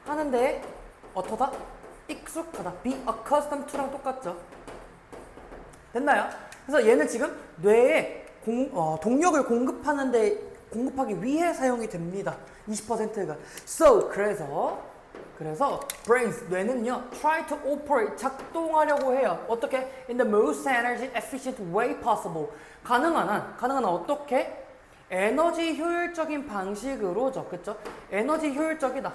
하는데 어떠다? 익숙하다. be accustomed to랑 똑같죠. 됐나요? 그래서 얘는 지금 뇌에 동력을 공급하기 위해 사용이 됩니다. 20%가. So 그래서 brains, 뇌는요 try to operate, 작동하려고 해요. 어떻게? In the most energy efficient way possible. 가능한 한 어떻게? 에너지 효율적인 방식으로죠. 그쵸? 에너지 효율적이다.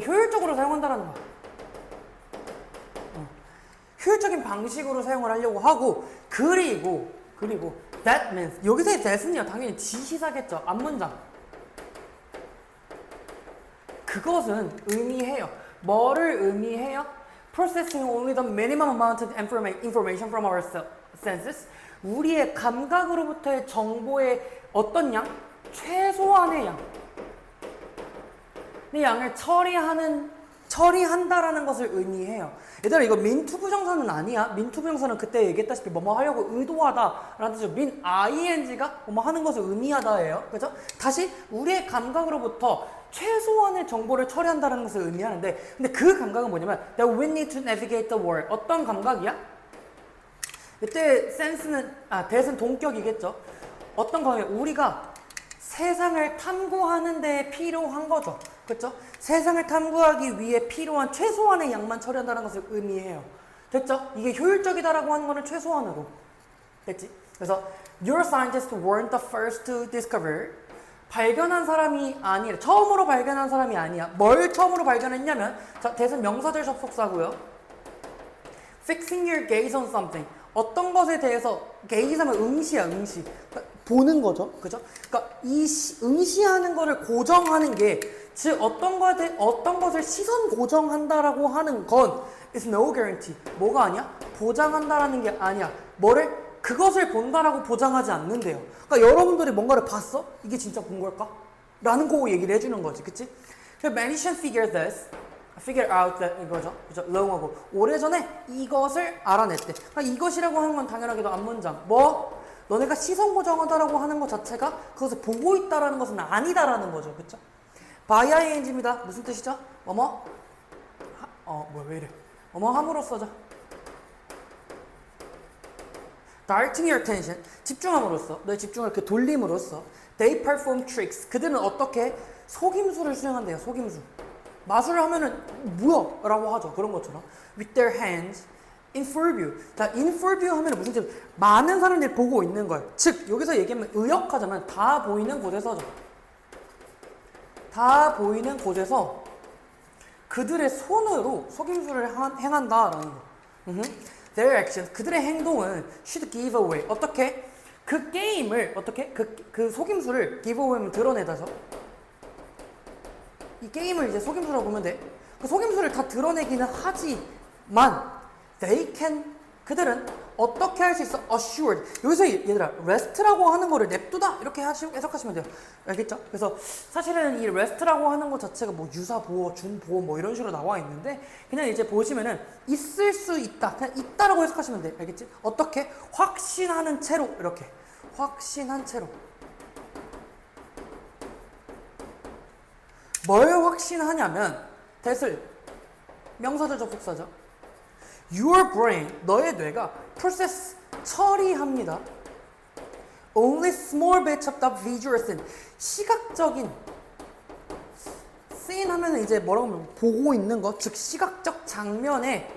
효율적으로 사용한다는 거야. 효율적인 방식으로 사용을 하려고 하고, 그리고 that means, 여기서의 that은요 당연히 지시사겠죠. 앞문장. 그것은 의미해요. 뭐를 의미해요? Processing only the minimum amount of information from our senses. 우리의 감각으로부터의 정보의 어떤 양? 최소한의 양. 이 양을 처리하는 처리한다라는 것을 의미해요. 얘들아 이거 민투 부정사는 아니야. 민투 부정사는 그때 얘기했다시피 뭐뭐 하려고 의도하다라는 뜻이죠. 민 ing가 뭐뭐 하는 것을 의미하다예요. 그죠? 다시 우리의 감각으로부터 최소한의 정보를 처리한다는 것을 의미하는데 근데 그 감각은 뭐냐면 that we need to navigate the world. 어떤 감각이야? 이때 센스는 that은 동격이겠죠. 어떤 감각이야? 우리가 세상을 탐구하는 데 필요한 거죠. 그렇죠? 세상을 탐구하기 위해 필요한 최소한의 양만 처리한다는 것을 의미해요. 됐죠? 이게 효율적이다라고 하는 거는 최소한으로. 됐지? 그래서 your scientists weren't the first to discover. 발견한 사람이 아니라 처음으로 발견한 사람이 아니야. 뭘 처음으로 발견했냐면 자, 대선 명사절 접속사고요. Fixing your gaze on something. 어떤 것에 대해서 gaze하면 응시야, 응시. 그러니까 보는 거죠. 그죠? 그러니까 이 응시하는 거를 고정하는 게 즉 어떤 것을 시선 고정한다라고 하는 건 is no guarantee. 뭐가 아니야? 보장한다라는 게 아니야. 뭐를 그것을 본다라고 보장하지 않는데요. 그러니까 여러분들이 뭔가를 봤어? 이게 진짜 본 걸까? 라는 거 얘기를 해주는 거지, 그치? Magician figure out that 이거죠, 그죠? long하고 오래전에 이것을 알아냈대. 그러니까 이것이라고 하는 건 당연하게도 앞문장. 뭐? 너네가 시선 고정하다라고 하는 것 자체가 그것을 보고 있다라는 것은 아니다라는 거죠, 그쵸? by ing입니다. 무슨 뜻이죠? 뭐뭐? 뭐야 왜 이래? 뭐뭐 함으로써죠. Directing your attention, 집중함으로써, 너의 집중을 이렇게 돌림으로써 they perform tricks, 그들은 어떻게 속임수를 수행한대요, 속임수. 마술을 하면은 뭐야? 라고 하죠. 그런 것처럼 with their hands in full view. 자, in full view 하면은 무슨 뜻? 많은 사람들이 보고 있는 걸. 즉, 여기서 얘기하면 의역하자면 다 보이는 곳에서죠. 다 보이는 곳에서 그들의 손으로 속임수를 행한다라는 거. Their actions, 그들의 행동은 should give away. 어떻게? 그 게임을 어떻게? 그 속임수를 give away면 드러내다죠. 이 게임을 이제 속임수라고 보면 돼. 그 속임수를 다 드러내기는 하지만 they can, 그들은 어떻게 할 수 있어? assured. 여기서 얘들아 rest라고 하는 거를 냅두다 이렇게 해석하시면 돼요. 알겠죠? 그래서 사실은 이 rest라고 하는 것 자체가 뭐 유사보호, 준보호 뭐 이런 식으로 나와 있는데 그냥 이제 보시면은 있을 수 있다, 그냥 있다라고 해석하시면 돼. 알겠지? 어떻게? 확신하는 채로 이렇게 확신한 채로. 뭘 확신하냐면 that을 명사절 접속사죠. Your brain, 너의 뇌가 process, 처리합니다. Only small bits of the visual scene. 시각적인 scene 하면 이제 뭐라고 하면 보고 있는 것, 즉 시각적 장면에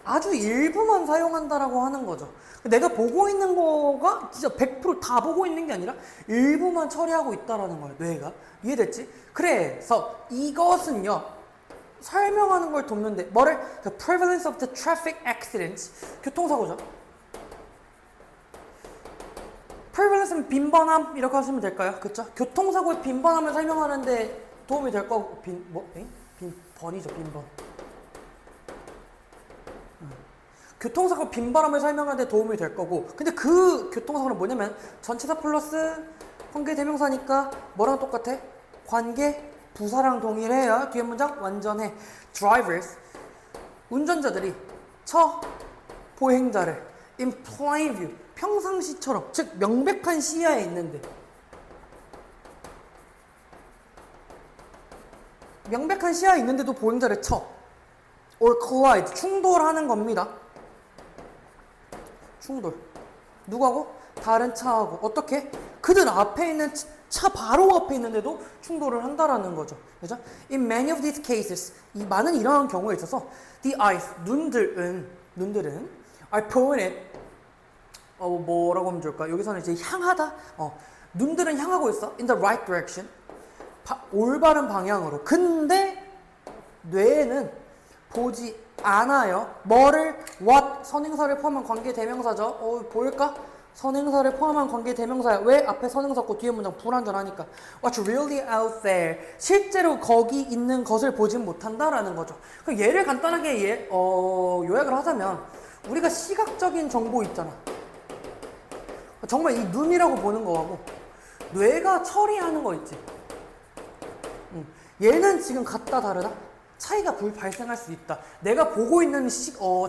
아주 일부만 사용한다라고 하는 거죠. 내가 보고 있는 거가 진짜 100%다 보고 있는 게 아니라 일부만 처리하고 있다라는 거예요, 뇌가. 이해됐지? 그래서 이것은요, 설명하는 걸 돕는데 뭐를? The prevalence of the traffic accidents. 교통사고죠. prevalence는 빈번함 이렇게 하시면 될까요? 그쵸? 교통사고의 빈번함을 설명하는데 도움이 될 거고 빈번이죠, 빈번. 교통사고 빈번함을 설명하는데 도움이 될 거고 근데 그 교통사고는 뭐냐면 전치사 플러스 관계대명사니까 뭐랑 똑같아? 관계 부사랑 동일해야 뒤에 문장 완전해. Drivers, 운전자들이 보행자를 in plain view, 평상시처럼, 즉 명백한 시야에 있는데 명백한 시야에 있는데도 보행자를 or collide, 충돌하는 겁니다. 충돌. 누구하고? 다른 차하고. 어떻게? 그들 앞에 있는 차 바로 앞에 있는데도 충돌을 한다라는 거죠. 그죠? In many of these cases, 이 많은 이러한 경우에 있어서 the eyes, 눈들은 are pointed, 뭐라고 하면 좋을까? 여기서는 이제 향하다. 눈들은 향하고 있어. In the right direction. 올바른 방향으로. 근데 뇌에는 보지 않아요. 뭐를? what, 선행사를 포함한 관계 대명사죠. 보일까? 선행사를 포함한 관계 대명사야. 왜? 앞에 선행사 없고 뒤에 문장 불완전하니까. What's really out there? 실제로 거기 있는 것을 보진 못한다라는 거죠. 그럼 예를 간단하게 요약을 하자면 우리가 시각적인 정보 있잖아. 정말 이 눈이라고 보는 거하고 뇌가 처리하는 거 있지. 얘는 지금 같다 다르다? 차이가 발생할 수 있다. 내가 보고 있는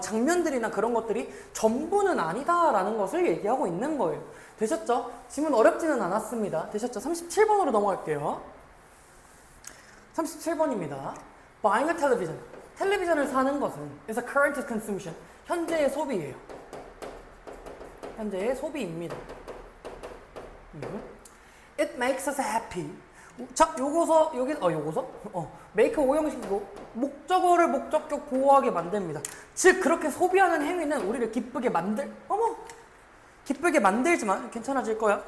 장면들이나 그런 것들이 전부는 아니다라는 것을 얘기하고 있는 거예요. 되셨죠? 질문 어렵지는 않았습니다. 되셨죠? 37번으로 넘어갈게요. 37번입니다. Buying a television. 텔레비전을 사는 것은 is a current consumption. 현재의 소비예요. 현재의 소비입니다. It makes us happy. 자, 요거서 make 오형식이고 목적어를 목적격 보호하게 만듭니다. 즉 그렇게 소비하는 행위는 우리를 기쁘게 기쁘게 만들지만 괜찮아질 거야.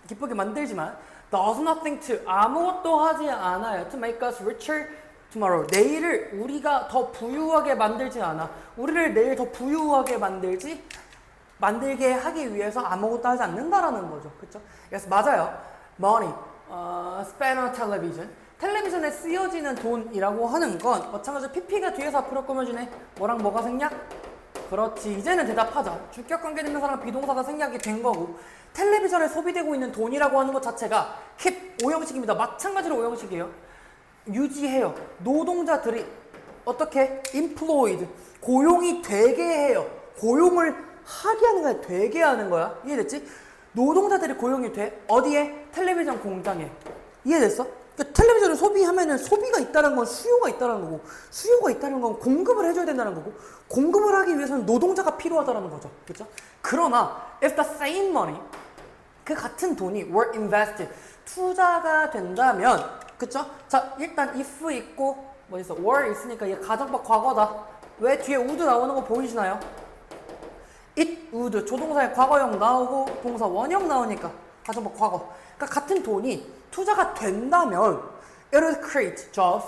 기쁘게 만들지만 does nothing to 아무것도 하지 않아요. to make us richer tomorrow. 내일을 우리가 더 부유하게 만들지 않아. 우리를 내일 더 부유하게 만들게 하기 위해서 아무것도 하지 않는다라는 거죠. 그렇죠? 그래서 맞아요. money, spend on television. 텔레비전에 쓰여지는 돈이라고 하는 건 마찬가지로 PP가 뒤에서 앞으로 꾸며주네. 뭐랑 뭐가 생략? 그렇지. 이제는 대답하자. 주격 관계되는 사람 비동사가 생략이 된 거고 텔레비전에 소비되고 있는 돈이라고 하는 것 자체가 keep 오형식입니다. 마찬가지로 오형식이에요. 유지해요. 노동자들이 어떻게? employed. 고용이 되게 해요. 고용을 하게 하는 거야? 되게 하는 거야? 이해됐지? 노동자들이 고용이 돼. 어디에? 텔레비전 공장에. 이해됐어? 그러니까 텔레비전을 소비하면은 소비가 있다는 건 수요가 있다는 거고 수요가 있다는 건 공급을 해줘야 된다는 거고 공급을 하기 위해서는 노동자가 필요하다는 거죠. 그렇죠? 그러나 if the same money 그 같은 돈이 were invested 투자가 된다면 그쵸? 자 일단 if 있고 뭐 있어? were 있으니까 얘 가정법 과거다. 왜 뒤에 would 나오는 거 보이시나요? it would 조동사의 과거형 나오고 동사 원형 나오니까 가정법 과거. 그러니까 같은 돈이 투자가 된다면 it would create jobs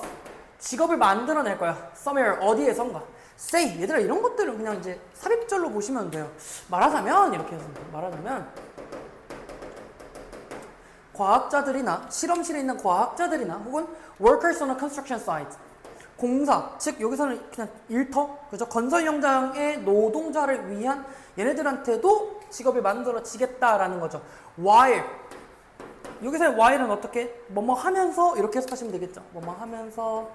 직업을 만들어낼 거야. somewhere 어디에선가. say 얘들아 이런 것들은 그냥 이제 삽입절로 보시면 돼요. 말하자면 이렇게 해서 말하자면 과학자들이나 실험실에 있는 과학자들이나 혹은 workers on a construction site 공사 즉 여기서는 그냥 일터 그죠 건설 현장의 노동자를 위한 얘네들한테도 직업이 만들어지겠다라는 거죠. while 여기서의 while은 어떻게 뭐뭐 하면서 이렇게 해석하시면 되겠죠. 뭐뭐 하면서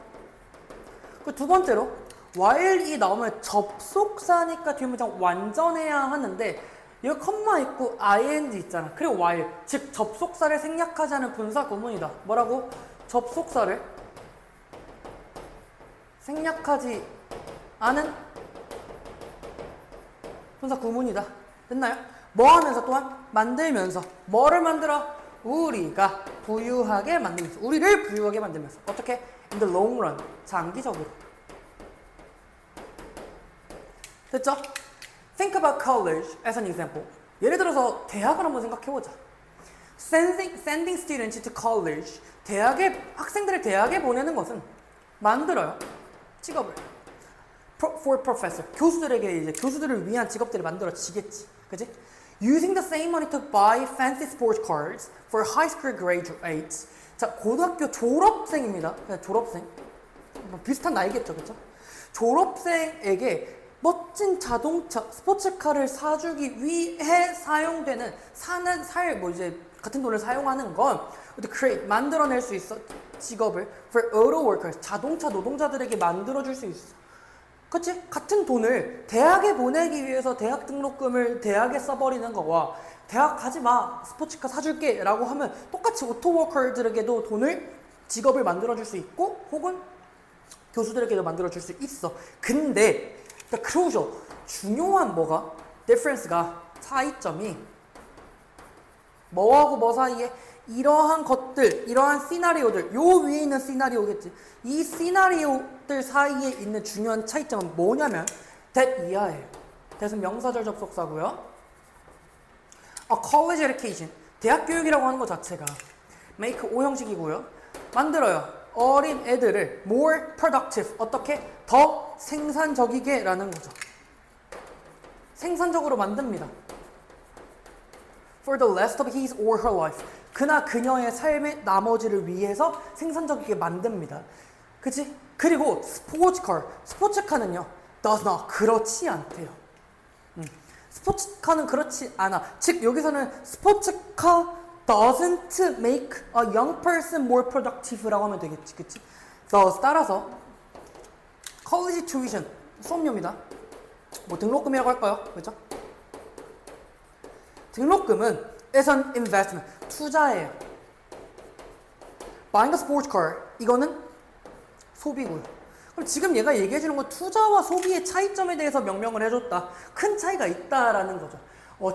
그 두 번째로 while이 나오면 접속사니까 뒤에 문장 완전해야 하는데 여기 컴마 있고 ing 있잖아. 그리고 while 즉 접속사를 생략하지 않은 분사 구문이다. 뭐라고? 접속사를 생략하지 않은 분사 구문이다. 됐나요? 뭐 하면서 또한 만들면서 뭐를 만들어? 우리가 부유하게 만들면서 우리를 부유하게 만들면서 어떻게? In the long run 장기적으로. 됐죠? Think about college as an example. 예를 들어서 대학을 한번 생각해보자. Sending students to college. 학생들을 대학에 보내는 것은 만들어요. 직업을. For professor. 교수들을 위한 직업들을 만들어지겠지. 그치? Using the same money to buy fancy sports cars for high school graduates. 자, 고등학교 졸업생입니다. 그냥 졸업생. 뭐 비슷한 나이겠죠, 그쵸? 졸업생에게 멋진 자동차, 스포츠카를 사주기 위해 사용되는 같은 돈을 사용하는 건 create, 만들어낼 수 있어. 직업을 for auto workers, 자동차 노동자들에게 만들어줄 수 있어. 그치? 같은 돈을 대학에 보내기 위해서 대학 등록금을 대학에 써버리는 거와 대학 가지마, 스포츠카 사줄게 라고 하면 똑같이 오토워커들에게도 직업을 만들어줄 수 있고 혹은 교수들에게도 만들어줄 수 있어. 근데 the crucial, 중요한 difference가 차이점이 뭐하고 뭐 사이에 이러한 것들, 이러한 시나리오들, 요 위에 있는 시나리오겠지. 이 시나리오들 사이에 있는 중요한 차이점은 뭐냐면 that 이하예요. that은 명사절 접속사고요. A college education, 대학 교육이라고 하는 것 자체가 make 오형식이고요. 만들어요. 어린 애들을 more productive, 어떻게? 더 생산적이게 라는 거죠. 생산적으로 만듭니다. For the rest of his or her life. 그나 그녀의 삶의 나머지를 위해서 생산적이게 만듭니다. 그치? 그리고 스포츠카는요. does not, 그렇지 않대요. 스포츠카는 그렇지 않아. 즉 여기서는 스포츠카 doesn't make a young person more productive라고 하면 되겠지. 그치? 따라서 college tuition 수업료입니다. 뭐 등록금이라고 할까요? 그죠? 등록금은 is an investment 투자예요. buying a sports car 이거는 소비고요. 그럼 지금 얘가 얘기해 주는 건 투자와 소비의 차이점에 대해서 명명을 해줬다. 큰 차이가 있다라는 거죠.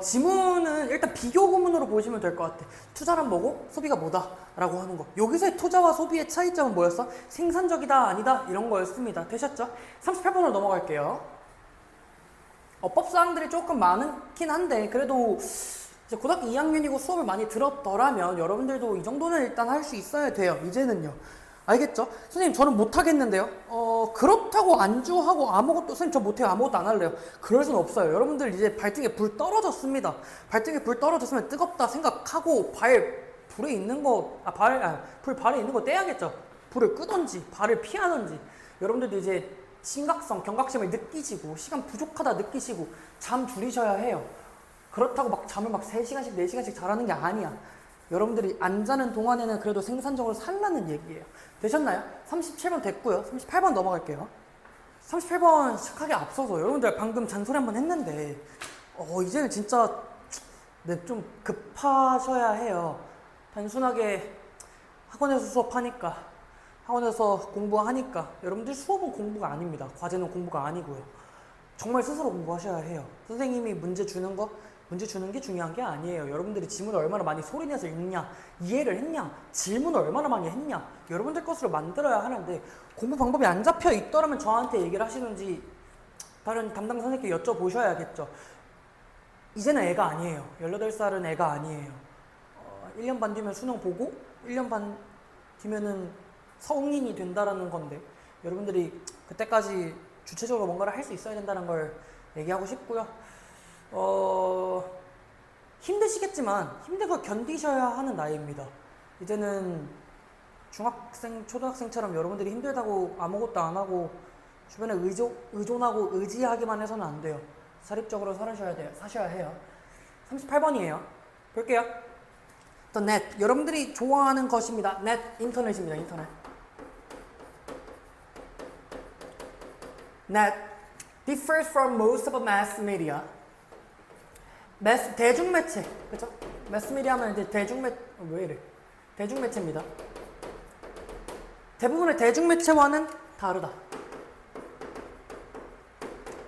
지문은 일단 비교 구문으로 보시면 될 것 같아. 투자란 뭐고 소비가 뭐다 라고 하는 거. 여기서의 투자와 소비의 차이점은 뭐였어? 생산적이다 아니다 이런 거였습니다. 되셨죠? 38번으로 넘어갈게요. 법사항들이 조금 많긴 한데 그래도 이제 고등학교 2학년이고 수업을 많이 들었더라면 여러분들도 이 정도는 일단 할 수 있어야 돼요. 이제는요. 알겠죠? 선생님 저는 못하겠는데요. 그렇다고 안주하고 아무것도 선생님 저 못해요. 아무것도 안 할래요. 그럴 수는 없어요. 여러분들 이제 발등에 불 떨어졌습니다. 발등에 불 떨어졌으면 뜨겁다 생각하고 불에 있는 거 불 발에 있는 거 떼야겠죠. 불을 끄던지 발을 피하던지. 여러분들도 이제 심각성 경각심을 느끼시고 시간 부족하다 느끼시고 잠 줄이셔야 해요. 그렇다고 막 잠을 막 3시간씩 4시간씩 자라는 게 아니야. 여러분들이 안 자는 동안에는 그래도 생산적으로 살라는 얘기예요. 되셨나요? 37번 됐고요. 38번 넘어갈게요. 38번 시작하기 앞서서 여러분들 방금 잔소리 한번 했는데 이제는 진짜 좀 급하셔야 해요. 단순하게 학원에서 수업하니까 학원에서 공부하니까 여러분들 수업은 공부가 아닙니다. 과제는 공부가 아니고요. 정말 스스로 공부하셔야 해요. 선생님이 문제 주는 게 중요한 게 아니에요. 여러분들이 지문을 얼마나 많이 소리내서 읽냐, 이해를 했냐, 질문을 얼마나 많이 했냐, 여러분들 것으로 만들어야 하는데 공부 방법이 안 잡혀 있더라면 저한테 얘기를 하시는지 다른 담당 선생님께 여쭤보셔야겠죠. 이제는 애가 아니에요. 18살은 애가 아니에요. 1년 반 뒤면 수능 보고 1년 반 뒤면은 성인이 된다라는 건데 여러분들이 그때까지 주체적으로 뭔가를 할 수 있어야 된다는 걸 얘기하고 싶고요. 힘드시겠지만 힘들고 견디셔야 하는 나이입니다. 이제는 중학생, 초등학생처럼 여러분들이 힘들다고 아무것도 안 하고 주변에 의존하고 의지하기만 해서는 안 돼요. 사립적으로 사셔야 해요. 38번이에요. 볼게요. The net. 여러분들이 좋아하는 것입니다. net. 인터넷입니다. 인터넷. net differs from most of mass media. 대중매체, 그쵸? 매스미디어 하면 이제 대중매체입니다. 대부분의 대중매체와는 다르다.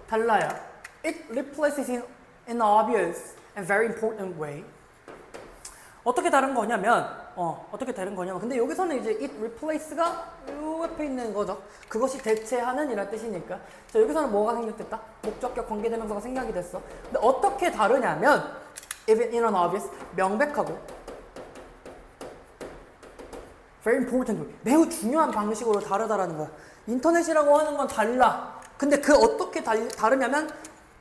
달라요. It replaces in an obvious and very important way. 어떻게 다른 거냐면, 근데 여기서는 이제 it replace가 요 옆에 있는 거죠. 그것이 대체하는 이란 뜻이니까. 자, 여기서는 뭐가 생략됐다? 목적격 관계대명사가 생략이 됐어. 근데 어떻게 다르냐면, even in an obvious, 명백하고, very important way, 매우 중요한 방식으로 다르다라는 거야. 인터넷이라고 하는 건 달라. 근데 그 어떻게 다르냐면,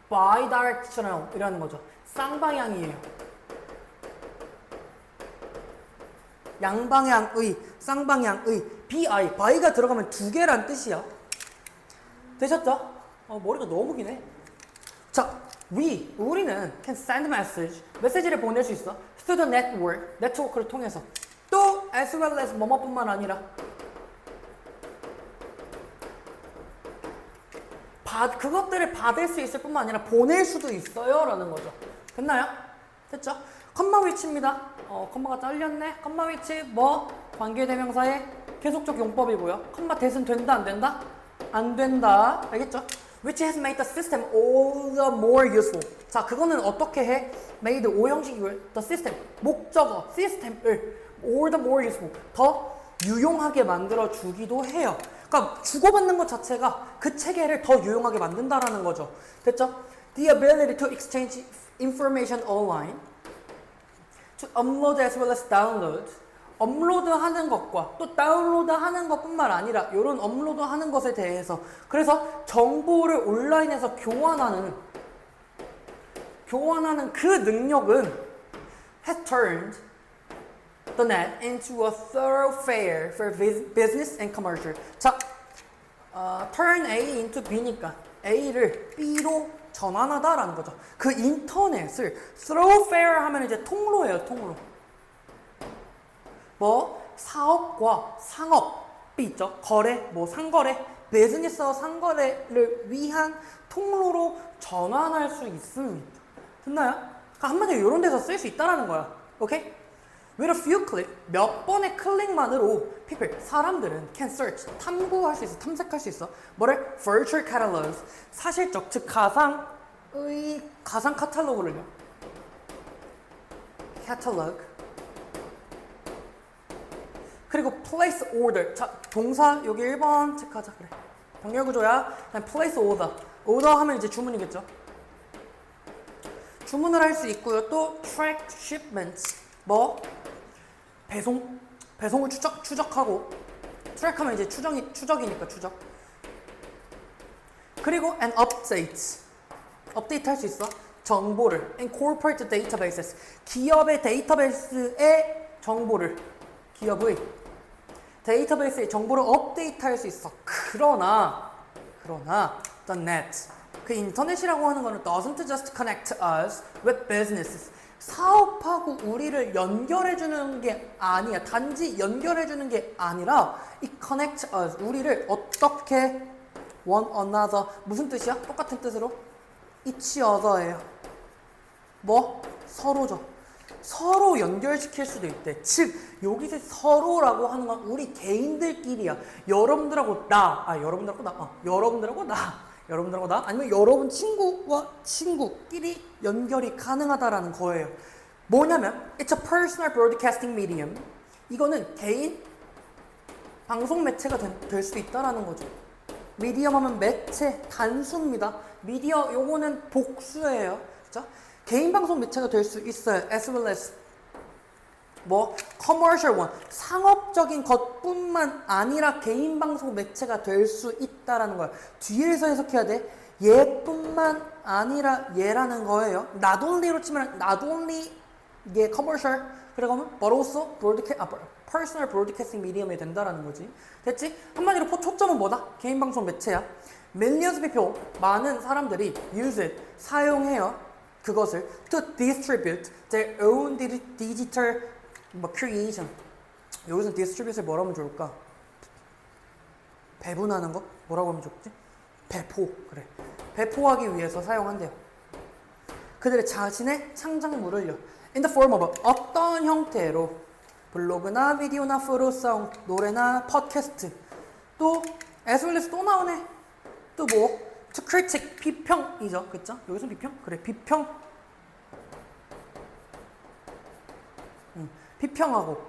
bidirectional 이라는 거죠. 쌍방향이에요. 양방향의, 쌍방향의, by가 들어가면 두 개란 뜻이야. 되셨죠? 머리가 너무 기네. 자, 우리는 can send message, 메시지를 보낼 수 있어. through the network, 네트워크를 통해서. 또 as well as 뭐뭐뿐만 아니라 그것들을 받을 수 있을 뿐만 아니라 보낼 수도 있어요 라는 거죠. 됐나요? 됐죠? 컴마 위치입니다. 컴마가 잘렸네. 컴마 위치 관계대명사의 계속적 용법이고요. 컴마 대신 된다 안 된다? 안 된다. 알겠죠? Which has made the system all the more useful. 자, 그거는 어떻게 해? made O 형식이고요. The system, 목적어, 시스템을 all the more useful, 더 유용하게 만들어 주기도 해요. 그러니까 주고받는 것 자체가 그 체계를 더 유용하게 만든다라는 거죠. 됐죠? The ability to exchange information online, to upload as well as download. 업로드하는 것과 또 다운로드하는 것뿐만 아니라 이런 업로드하는 것에 대해서 그래서 정보를 온라인에서 교환하는 그 능력은 has turned the net into a thoroughfare for business and commercial. 자, turn A into B니까 A를 B로 전환하다라는 거죠. 그 인터넷을 thoroughfare 하면 이제 통로예요, 통로. 사업과 상업, B 있죠. 거래, 뭐 상거래, 비즈니스와 상거래를 위한 통로로 전환할 수 있습니다. 됐나요? 그러니까 한마디로 이런 데서 쓸 수 있다라는 거야. 오케이? With a few click, 몇 번의 클릭만으로 people, 사람들은 can search, 탐구할 수 있어, 탐색할 수 있어. 뭐를? virtual catalogs, 사실적, 즉 가상 카탈로그를요. catalog. 그리고 place order. 자, 동사 여기 1번 체크하자. 그래. 병렬 구조야. 그다음 place order. order 하면 이제 주문이겠죠. 주문을 할 수 있고요. 또 track shipments. 뭐 배송을 추적하고 track 하면 이제 추적이니까 추적. 그리고 and updates. 업데이트 할 수 있어. 정보를 incorporate databases. 기업의 데이터베이스의 정보를 기업의 데이터베이스의 정보를 업데이트 할 수 있어. 그러나 the net 그 인터넷이라고 하는 거는 doesn't just connect us with businesses. 사업하고 우리를 연결해주는 게 아니야. 단지 연결해주는 게 아니라 it connects us. 우리를 어떻게 one another. 무슨 뜻이야? 똑같은 뜻으로 each other예요. 뭐? 서로죠. 서로 연결시킬 수도 있대. 즉 여기서 서로라고 하는 건 우리 개인들끼리야. 여러분들하고 나, 여러분들하고 나, 아니면 여러분 친구와 친구끼리 연결이 가능하다라는 거예요. 뭐냐면 it's a personal broadcasting medium. 이거는 개인 방송 매체가 될 수 있다라는 거죠. 미디엄 하면 매체, 단수입니다. 미디어 요거는 복수예요. 그렇죠? 개인 방송 매체가 될 수 있어요. as well as 뭐 commercial one, 상업적인 것뿐만 아니라 개인 방송 매체가 될 수 있다라는 거야. 뒤에서 해석해야 돼. 얘뿐만 아니라 얘라는 거예요. not only로 치면 not only 얘 commercial 그러면 but also personal broadcasting medium이 된다라는 거지. 됐지? 한마디로 초점은 뭐다? 개인 방송 매체야. millions of people, 많은 사람들이 use it, 사용해요. 그것을 to distribute their own digital creation. 여기서 distribute을 뭐라고 하면 좋을까? 배분하는 거? 뭐라고 하면 좋지? 배포. 그래. 배포하기 위해서 사용한대요. 그들의 자신의 창작물을요. in the form of 어떤 형태로 블로그나 비디오나 포토송, 노래나 팟캐스트 또 as well as 또 나오네. 또 뭐? to critic, 비평이죠. 그쵸? 여기서 비평? 그래, 비평. 비평하고,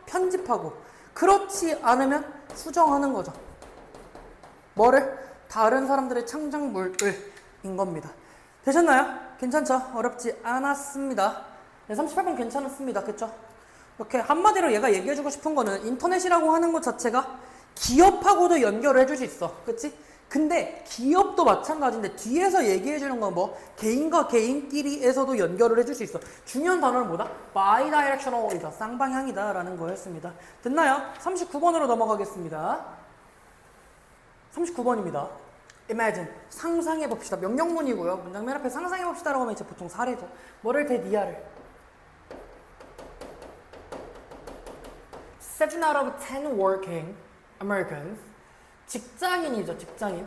편집하고. 그렇지 않으면 수정하는 거죠. 뭐를? 다른 사람들의 창작물을 인 겁니다. 되셨나요? 괜찮죠? 어렵지 않았습니다. 네, 38번 괜찮았습니다. 그쵸? 이렇게 한마디로 얘가 얘기해주고 싶은 거는 인터넷이라고 하는 것 자체가 기업하고도 연결을 해줄 수 있어. 그치? 근데 기업도 마찬가지인데 뒤에서 얘기해주는 건 뭐 개인과 개인끼리에서도 연결을 해줄 수 있어. 중요한 단어는 뭐다? bidirectional이다. 쌍방향이다 라는 거였습니다. 됐나요? 39번으로 넘어가겠습니다. 39번입니다. imagine, 상상해봅시다. 명령문이고요. 문장 맨 앞에 상상해봅시다 라고 하면 이제 보통 사례죠. 뭐를 대니아를 7 out of 10 working Americans, 직장인이죠, 직장인.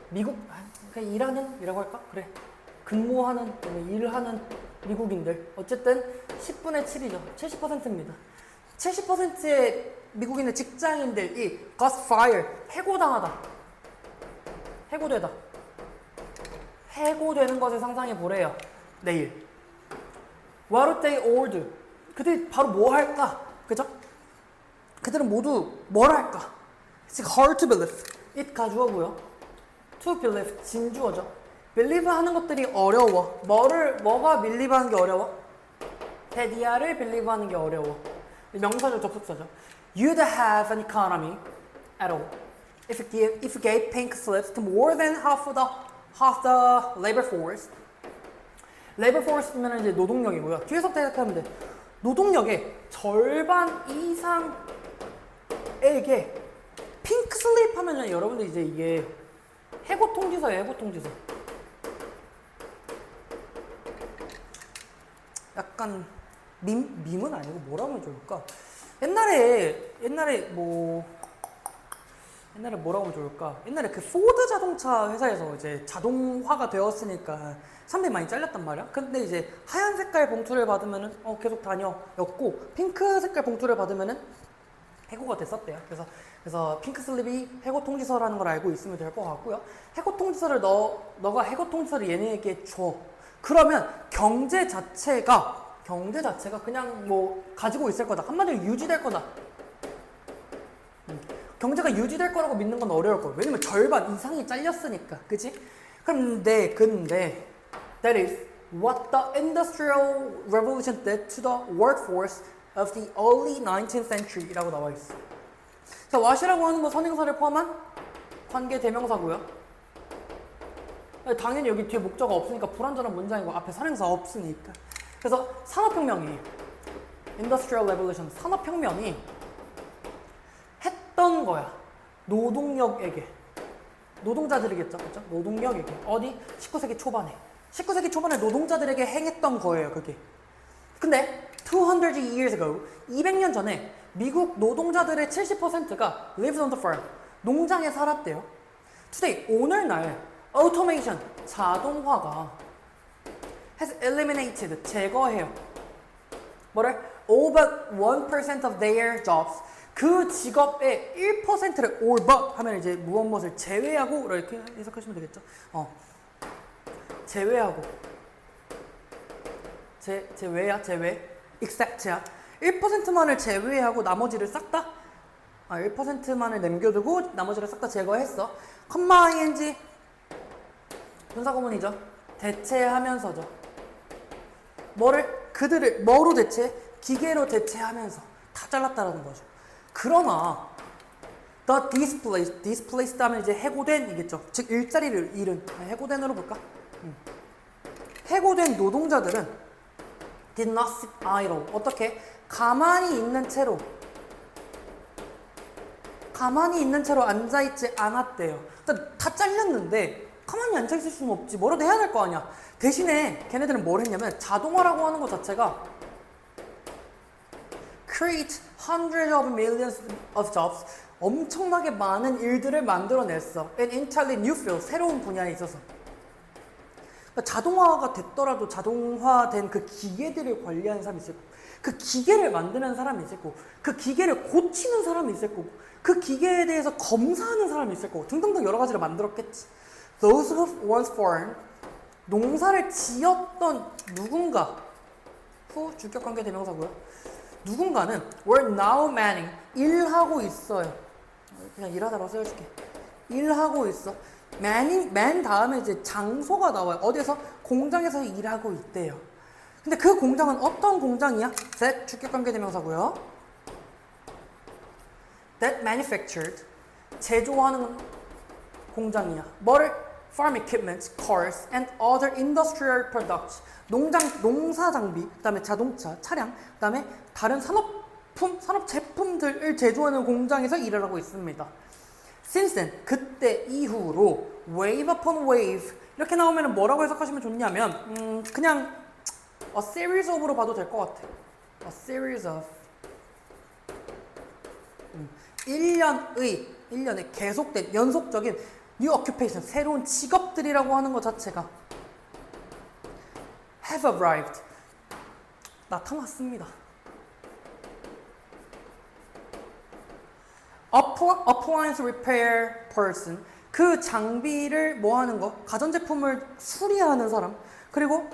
미국, 그냥 일하는? 이라고 할까? 그래. 근무하는, 일하는 미국인들. 어쨌든 10분의 7이죠. 70%입니다. 70%의 미국인의 직장인들이 got fired, 해고당하다. 해고되다. 해고되는 것을 상상해 보래요. 내일. What would they all do? 그들이 바로 뭐 할까? 그죠? 그들은 모두 뭘 할까? It's hard to believe. it 가주어고요. to believe 진주어죠. believe 하는 것들이 어려워. 뭐가 believe 하는 게 어려워? 대디아를 believe 하는 게 어려워. 명사죠, 접속사죠. You'd have an economy at all if you gave pink slips to more than half the labor force. labor force면 이제 노동력이고요. 뒤에서 대답하면 돼. 노동력의 절반 이상에게 핑크 슬립 하면은 여러분들 이제 이게 해고 통지서예요, 해고 통지서. 약간 밈은 아니고 뭐라고 하면 좋을까? 옛날에 뭐라고 하면 좋을까? 옛날에 그 포드 자동차 회사에서 이제 자동화가 되었으니까 사람들이 많이 잘렸단 말이야. 근데 이제 하얀 색깔 봉투를 받으면은 계속 다녀였고, 핑크 색깔 봉투를 받으면은 해고가 됐었대요. 그래서 핑크 슬립이 해고 통지서라는 걸 알고 있으면 될 것 같고요. 해고 통지서를 너가 해고 통지서를 얘네에게 줘. 그러면 경제 자체가 그냥 뭐 가지고 있을 거다. 한마디로 유지될 거다. 경제가 유지될 거라고 믿는 건 어려울 거예요. 왜냐면 절반 이상이 잘렸으니까. 그치? 근데 that is what the Industrial Revolution did to the workforce of the early 19th century 라고 나와 있어. 자, what이라고 하는 건 선행사를 포함한 관계 대명사고요. 당연히 여기 뒤에 목적어 없으니까 불완전한 문장이고 앞에 선행사 없으니까. 그래서 산업혁명이 Industrial Revolution, 산업혁명이 했던 거야. 노동력에게. 노동자들이겠죠. 그렇죠? 노동력에게. 어디? 19세기 초반에. 19세기 초반에 노동자들에게 행했던 거예요, 그게. 근데 200 years ago, 200년 전에 미국 노동자들의 70%가 lived on the farm. 농장에 살았대요. Today, 오늘날 automation, 자동화가 has eliminated, 제거해요. 뭐를? All but 1% of their jobs. 그 직업의 1%를 all but 하면 이제 무엇을 제외하고 이렇게 해석하시면 되겠죠. 제외하고. 제외. except야. 1%만을 제외하고 나머지를 싹 다 1%만을 남겨두고 나머지를 싹 다 제거했어. 컴마 ing 분사구문이죠. 대체하면서죠. 그들을 뭐로 대체? 기계로 대체하면서 다 잘랐다라는 거죠. 그러나 the displaced 하면 이제 해고된이겠죠. 즉 일자리를 잃은, 해고된으로 볼까? 해고된 노동자들은 did not sit idle. 어떻게? 가만히 있는 채로 앉아있지 않았대요. 그러니까 다 잘렸는데 가만히 앉아있을 수는 없지. 뭐라도 해야 될 거 아니야. 대신에 걔네들은 뭘 했냐면 자동화라고 하는 것 자체가 create hundreds of millions of jobs, 엄청나게 많은 일들을 만들어냈어. in entirely new field, 새로운 분야에 있어서. 그러니까 자동화가 됐더라도 자동화된 그 기계들을 관리하는 사람이 있을 거고, 그 기계를 만드는 사람이 있을 거고, 그 기계를 고치는 사람이 있을 거고, 그 기계에 대해서 검사하는 사람이 있을 거고, 등등등 여러 가지를 만들었겠지. Those who once farmed, 농사를 지었던 누군가, 후 주격관계 대명사고요. 누군가는 were now manning, 일하고 있어요. 그냥 일하다가 써줄게. 일하고 있어. man 다음에 이제 장소가 나와요. 어디에서? 공장에서 일하고 있대요. 근데 그 공장은 어떤 공장이야? that 주격관계 대명사고요. that manufactured, 제조하는 공장이야. 뭐를? farm equipment, cars, and other industrial products. 농사 장비, 그 다음에 자동차, 차량, 그 다음에 다른 산업 제품들을 제조하는 공장에서 일을 하고 있습니다. Since then, 그때 이후로 wave upon wave 이렇게 나오면 뭐라고 해석하시면 좋냐면 그냥 a series of로 봐도 될 것 같아. a series of 1년의 계속된 연속적인 new occupation, 새로운 직업들이라고 하는 것 자체가 have arrived, 나타났습니다. appliance repair person, 그 장비를 뭐 하는 거? 가전제품을 수리하는 사람. 그리고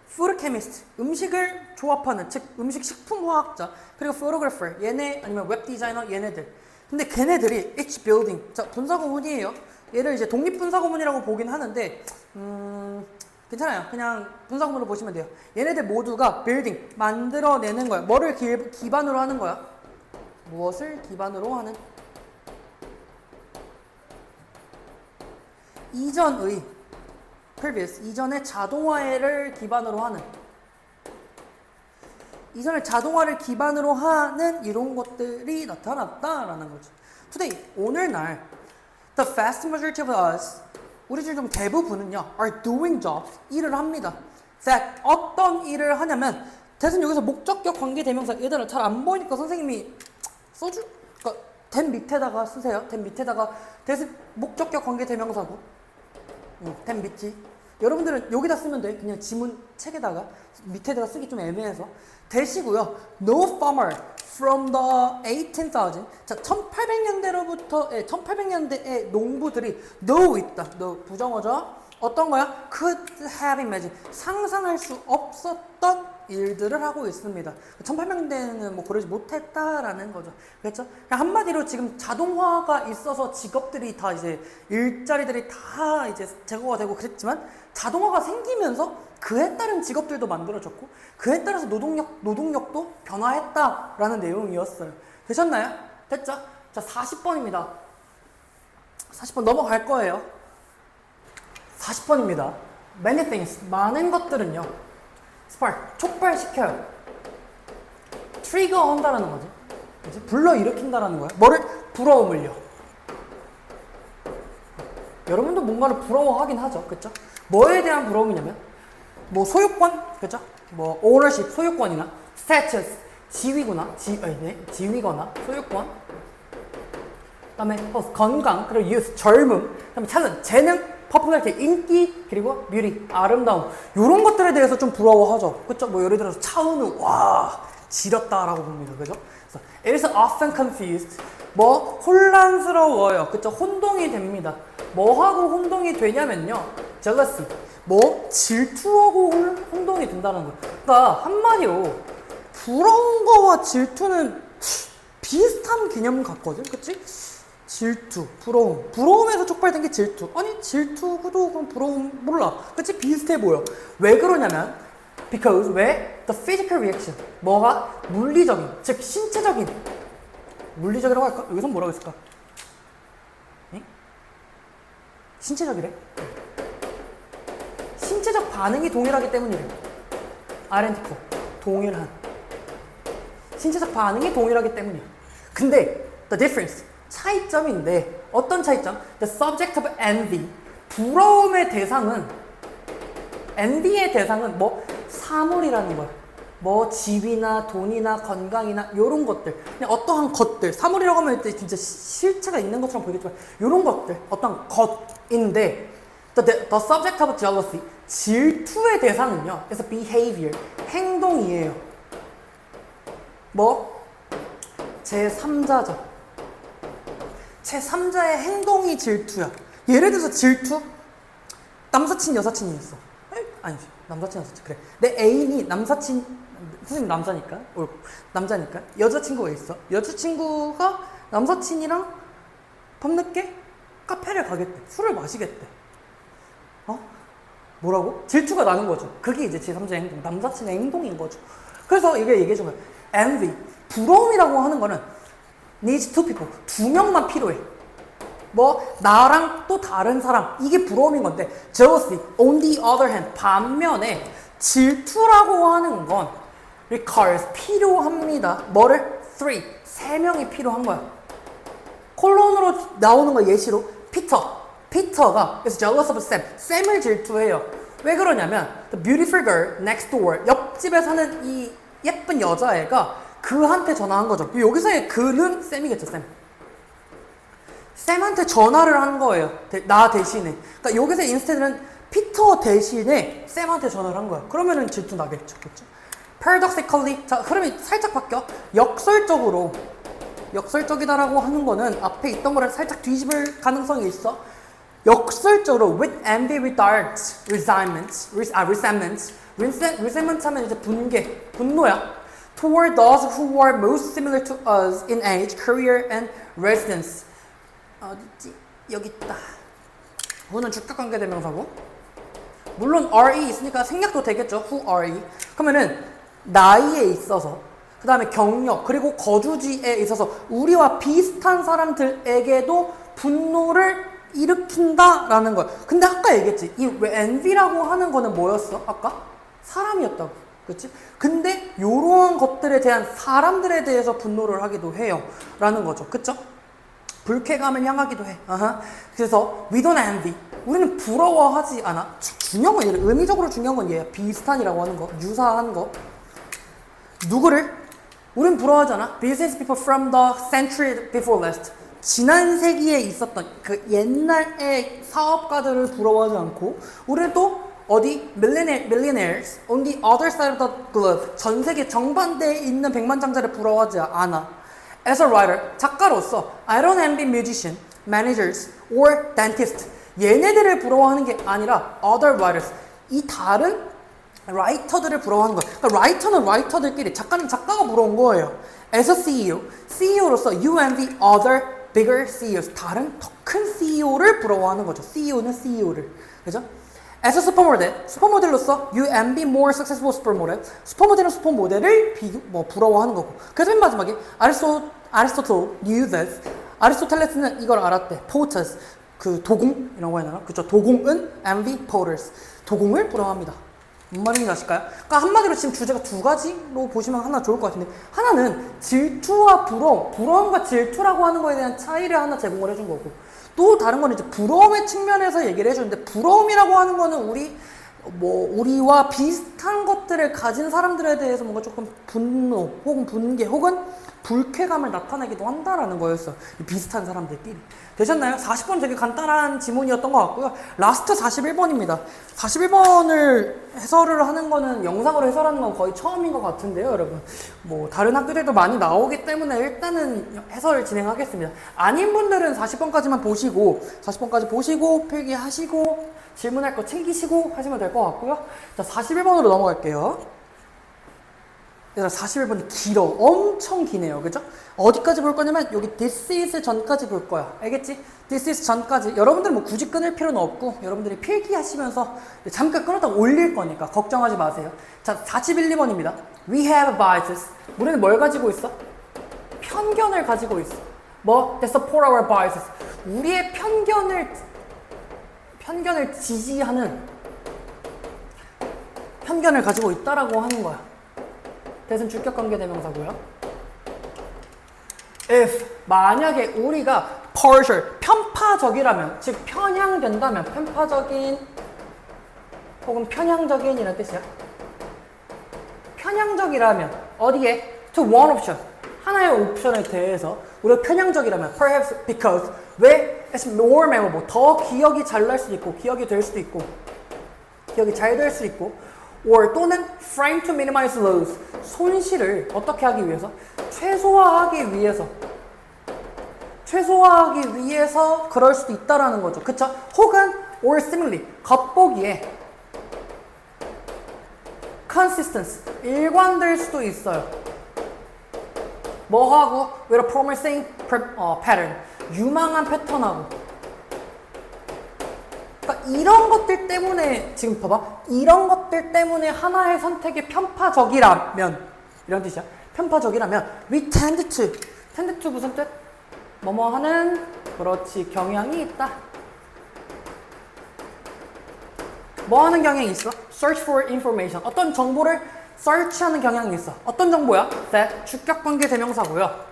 food chemist, 음식을 조합하는, 즉 음식 식품화학자. 그리고 photographer, 얘네 아니면 웹 디자이너, 얘네들. 근데 걔네들이 each building, 자 분사구문이에요. 얘를 이제 독립분사구문이라고 보긴 하는데 괜찮아요. 그냥 분사구문으로 보시면 돼요. 얘네들 모두가 building, 만들어내는 거야. 뭐를 기반으로 하는 거야? 무엇을 기반으로 하는? 이전의 자동화를 기반으로 하는, 이전의 자동화를 기반으로 하는 이런 것들이 나타났다라는 거죠. Today, 오늘날 the vast majority of us, 우리 중 대부분은요 are doing jobs, 일을 합니다. 어떤 일을 하냐면, 대신 여기서 목적격 관계 대명사, 얘들아 잘 안 보이니까 선생님이 써주, 그러니까 된 밑에다가 쓰세요. 된 밑에다가 대신 목적격 관계 대명사고. 된 밑이. 여러분들은 여기다 쓰면 돼. 그냥 지문 책에다가 밑에다가 쓰기 좀 애매해서. 대시고요. No farmer from the 18,000. 자, 1800년대로부터 1800년대의 농부들이 no 있다. no 부정어죠. 어떤 거야? could have imagined. 상상할 수 없었던 일들을 하고 있습니다. 1800년대는 뭐 그러지 못했다라는 거죠. 그렇죠? 한마디로 지금 자동화가 있어서 직업들이 다 이제 일자리들이 다 이제 제거가 되고 그랬지만 자동화가 생기면서 그에 따른 직업들도 만들어졌고 그에 따라서 노동력도 변화했다라는 내용이었어요. 되셨나요? 됐죠? 자, 40번입니다. 40번 넘어갈 거예요. 40번입니다. Many things, 많은 것들은요. spark, 촉발시켜요. 트리거 한다라는 거지. 그치? 불러일으킨다라는 거야. 뭐를? 부러움을요. 여러분도 뭔가를 부러워하긴 하죠. 그쵸? 뭐에 대한 부러움이냐면 뭐 소유권, 그쵸? 뭐 ownership, 소유권이나 status, 지위거나 지위거나 소유권. 그다음에 건강, 그리고 youth, 젊음, 그다음에 talent, 재능, popularity, 인기, 그리고 beauty, 아름다움. 요런 것들에 대해서 좀 부러워하죠. 그쵸? 뭐 예를 들어서 차은우, 와, 지렸다라고 봅니다. 그죠? 그래서 it is often confused. 뭐 혼란스러워요. 그쵸? 혼동이 됩니다. 뭐하고 혼동이 되냐면요. jealousy. 뭐 질투하고 혼동이 된다는 거예요. 그러니까 한마디로 부러운 거와 질투는 비슷한 개념 같거든. 그치? 질투, 부러움. 부러움에서 촉발된 게 질투. 아니, 질투도 그럼 부러움 몰라. 그치? 비슷해 보여. 왜 그러냐면 because 왜? The physical reaction. 뭐가? 물리적인, 즉 신체적인. 물리적이라고 할까? 여기서 뭐라고 했을까? 응? 신체적이래? 신체적 반응이 동일하기 때문이래. 아이덴티컬. 동일한. 신체적 반응이 동일하기 때문이야. 근데 the difference. 차이점인데 어떤 차이점? The subject of envy. 부러움의 대상은 envy의 대상은 뭐 사물이라는 거야. 뭐 집이나 돈이나 건강이나 요런 것들. 그냥 어떠한 것들. 사물이라고 하면 진짜 실체가 있는 것처럼 보이겠지만 요런 것들. 어떤 것인데 the subject of jealousy. 질투의 대상은요. 그래서 behavior. 행동이에요. 뭐? 제3자죠. 제3자의 행동이 질투야. 예를 들어서 질투? 남사친, 여사친이 있어. 아니지. 남사친, 여사친. 그래. 내 애인이 남사친, 선생님 남자니까. 남자니까. 여자친구가 있어. 여자친구가 남사친이랑 밤늦게 카페를 가겠대. 술을 마시겠대. 뭐라고? 질투가 나는 거죠. 그게 이제 제3자의 행동. 남사친의 행동인 거죠. 그래서 이게 얘기해준 거예요. envy. 부러움이라고 하는 거는 needs two people. 두 명만 필요해. 뭐 나랑 또 다른 사람. 이게 부러움인 건데 jealousy, on the other hand. 반면에 질투라고 하는 건 requires. 필요합니다. 뭐를? three. 세 명이 필요한 거야. 콜론으로 나오는 거 예시로 피터가 is jealous of Sam. 샘을 질투해요. 왜 그러냐면 the beautiful girl next door. 옆집에 사는 이 예쁜 여자애가 그한테 전화한 거죠. 여기서의 그는 샘이겠죠, 샘. 샘한테 전화를 한 거예요. 나 대신에. 그러니까 여기서 인스테드는 피터 대신에 샘한테 전화를 한 거야. 그러면은 질투 나겠죠. 그렇죠? paradoxically. 자, 흐름이 살짝 바뀌어. 역설적이다라고 하는 거는 앞에 있던 거를 살짝 뒤집을 가능성이 있어. 역설적으로 with envy, regards, resentment 하면 이제 분노야. Toward those who are most similar to us in age, career, and residence. 어딨지? 여기 있다. who는 주격관계대명사고. 물론 re 있으니까 생략도 되겠죠. who re. 그러면은 나이에 있어서, 그 다음에 경력, 그리고 거주지에 있어서 우리와 비슷한 사람들에게도 분노를 일으킨다라는 거야. 근데 아까 얘기했지. 이 envy라고 하는 거는 뭐였어? 아까? 사람이었다고. 그치? 근데 요러한 것들에 대한 사람들에 대해서 분노를 하기도 해요. 라는 거죠. 그쵸? 불쾌감을 향하기도 해. 그래서 we don't envy. 우리는 부러워하지 않아. 중요한 건 얘를, 의미적으로 중요한 건 얘야. 비슷한이라고 하는 거. 유사한 거. 누구를? 우린 부러워하잖아. Business people from the century before last. 지난 세기에 있었던 그 옛날의 사업가들을 부러워하지 않고 우리는 또 어디 millionaires on the other side of the globe 전 세계 정반대에 있는 백만장자를 부러워하지 않아. As a writer, 작가로서 I don't envy musician, managers or dentist. 얘네들을 부러워하는 게 아니라 other writers. 이 다른 라이터들을 부러워하는 거야. 그러니까 라이터는 라이터들끼리, 작가는 작가가 부러운 거예요. As a CEO, CEO로서 you envy other bigger CEOs. 다른 더 큰 CEO를 부러워하는 거죠. CEO는 CEO를. 그죠? As a supermodel, 슈퍼모델로서 you envy more successful supermodel. 슈퍼모델은 슈퍼모델을 부러워하는 거고. 그래서 맨 마지막에 Aristotle knew this. 아리스토텔레스는 이걸 알았대. Potters, 그 도공이라고 해야 되나? 그쵸? 도공은 envy potters. 도공을 부러워합니다. 뭔 말인지 아실까요? 그러니까 한마디로 지금 주제가 두 가지로 보시면 하나 좋을 것 같은데, 하나는 질투와 부러움, 부러움과 질투라고 하는 거에 대한 차이를 하나 제공을 해준 거고, 또 다른 건 이제 부러움의 측면에서 얘기를 해주는데, 부러움이라고 하는 거는 우리와 비슷한 것들을 가진 사람들에 대해서 뭔가 조금 분노 혹은 분개 혹은 불쾌감을 나타내기도 한다라는 거였어. 비슷한 사람들끼리. 되셨나요? 40번 되게 간단한 지문이었던 것 같고요. 라스트 41번입니다. 41번을 해설을 하는 거는, 영상으로 해설하는 건 거의 처음인 것 같은데요, 여러분. 다른 학교들도 많이 나오기 때문에 일단은 해설을 진행하겠습니다. 아닌 분들은 40번까지만 보시고, 40번까지 보시고, 필기하시고, 질문할 거 챙기시고 하시면 될 것 같고요. 자, 41번으로 넘어갈게요. 41번이 길어. 엄청 기네요. 그죠? 어디까지 볼 거냐면 여기 this is 전까지 볼 거야. 알겠지? this is 전까지. 여러분들은 굳이 끊을 필요는 없고 여러분들이 필기하시면서 잠깐 끊었다가 올릴 거니까 걱정하지 마세요. 자, 41, 2번입니다. We have biases. 우리는 뭘 가지고 있어? 편견을 가지고 있어. That support our biases. 우리의 편견을 지지하는 편견을 가지고 있다라고 하는 거야. 대신 주격관계 대명사고요. If 만약에 우리가 partial 편파적이라면, 즉 편향된다면, 편파적인 혹은 편향적인 이런 뜻이야. 편향적이라면 어디에? To one option. 하나의 옵션에 대해서 우리가 편향적이라면 perhaps because 왜? It's more memorable. 더 기억이 잘 날 수도 있고 기억이 될 수도 있고 기억이 잘 될 수도 있고 or 또는 frame to minimize loss. 손실을 어떻게 하기 위해서? 최소화하기 위해서 그럴 수도 있다라는 거죠. 그쵸? 혹은 or similarly 겉보기에 consistency 일관될 수도 있어요. 뭐하고? with a promising pattern 유망한 패턴하고. 그러니까 이런 것들 때문에, 지금 봐봐, 이런 것들 때문에 하나의 선택이 편파적이라면, 이런 뜻이야. 편파적이라면 we tend to 무슨 뜻? 뭐뭐 하는, 그렇지, 경향이 있다. 뭐 하는 경향이 있어? search for information. 어떤 정보를 search하는 경향이 있어. 어떤 정보야? that 주격관계 대명사고요.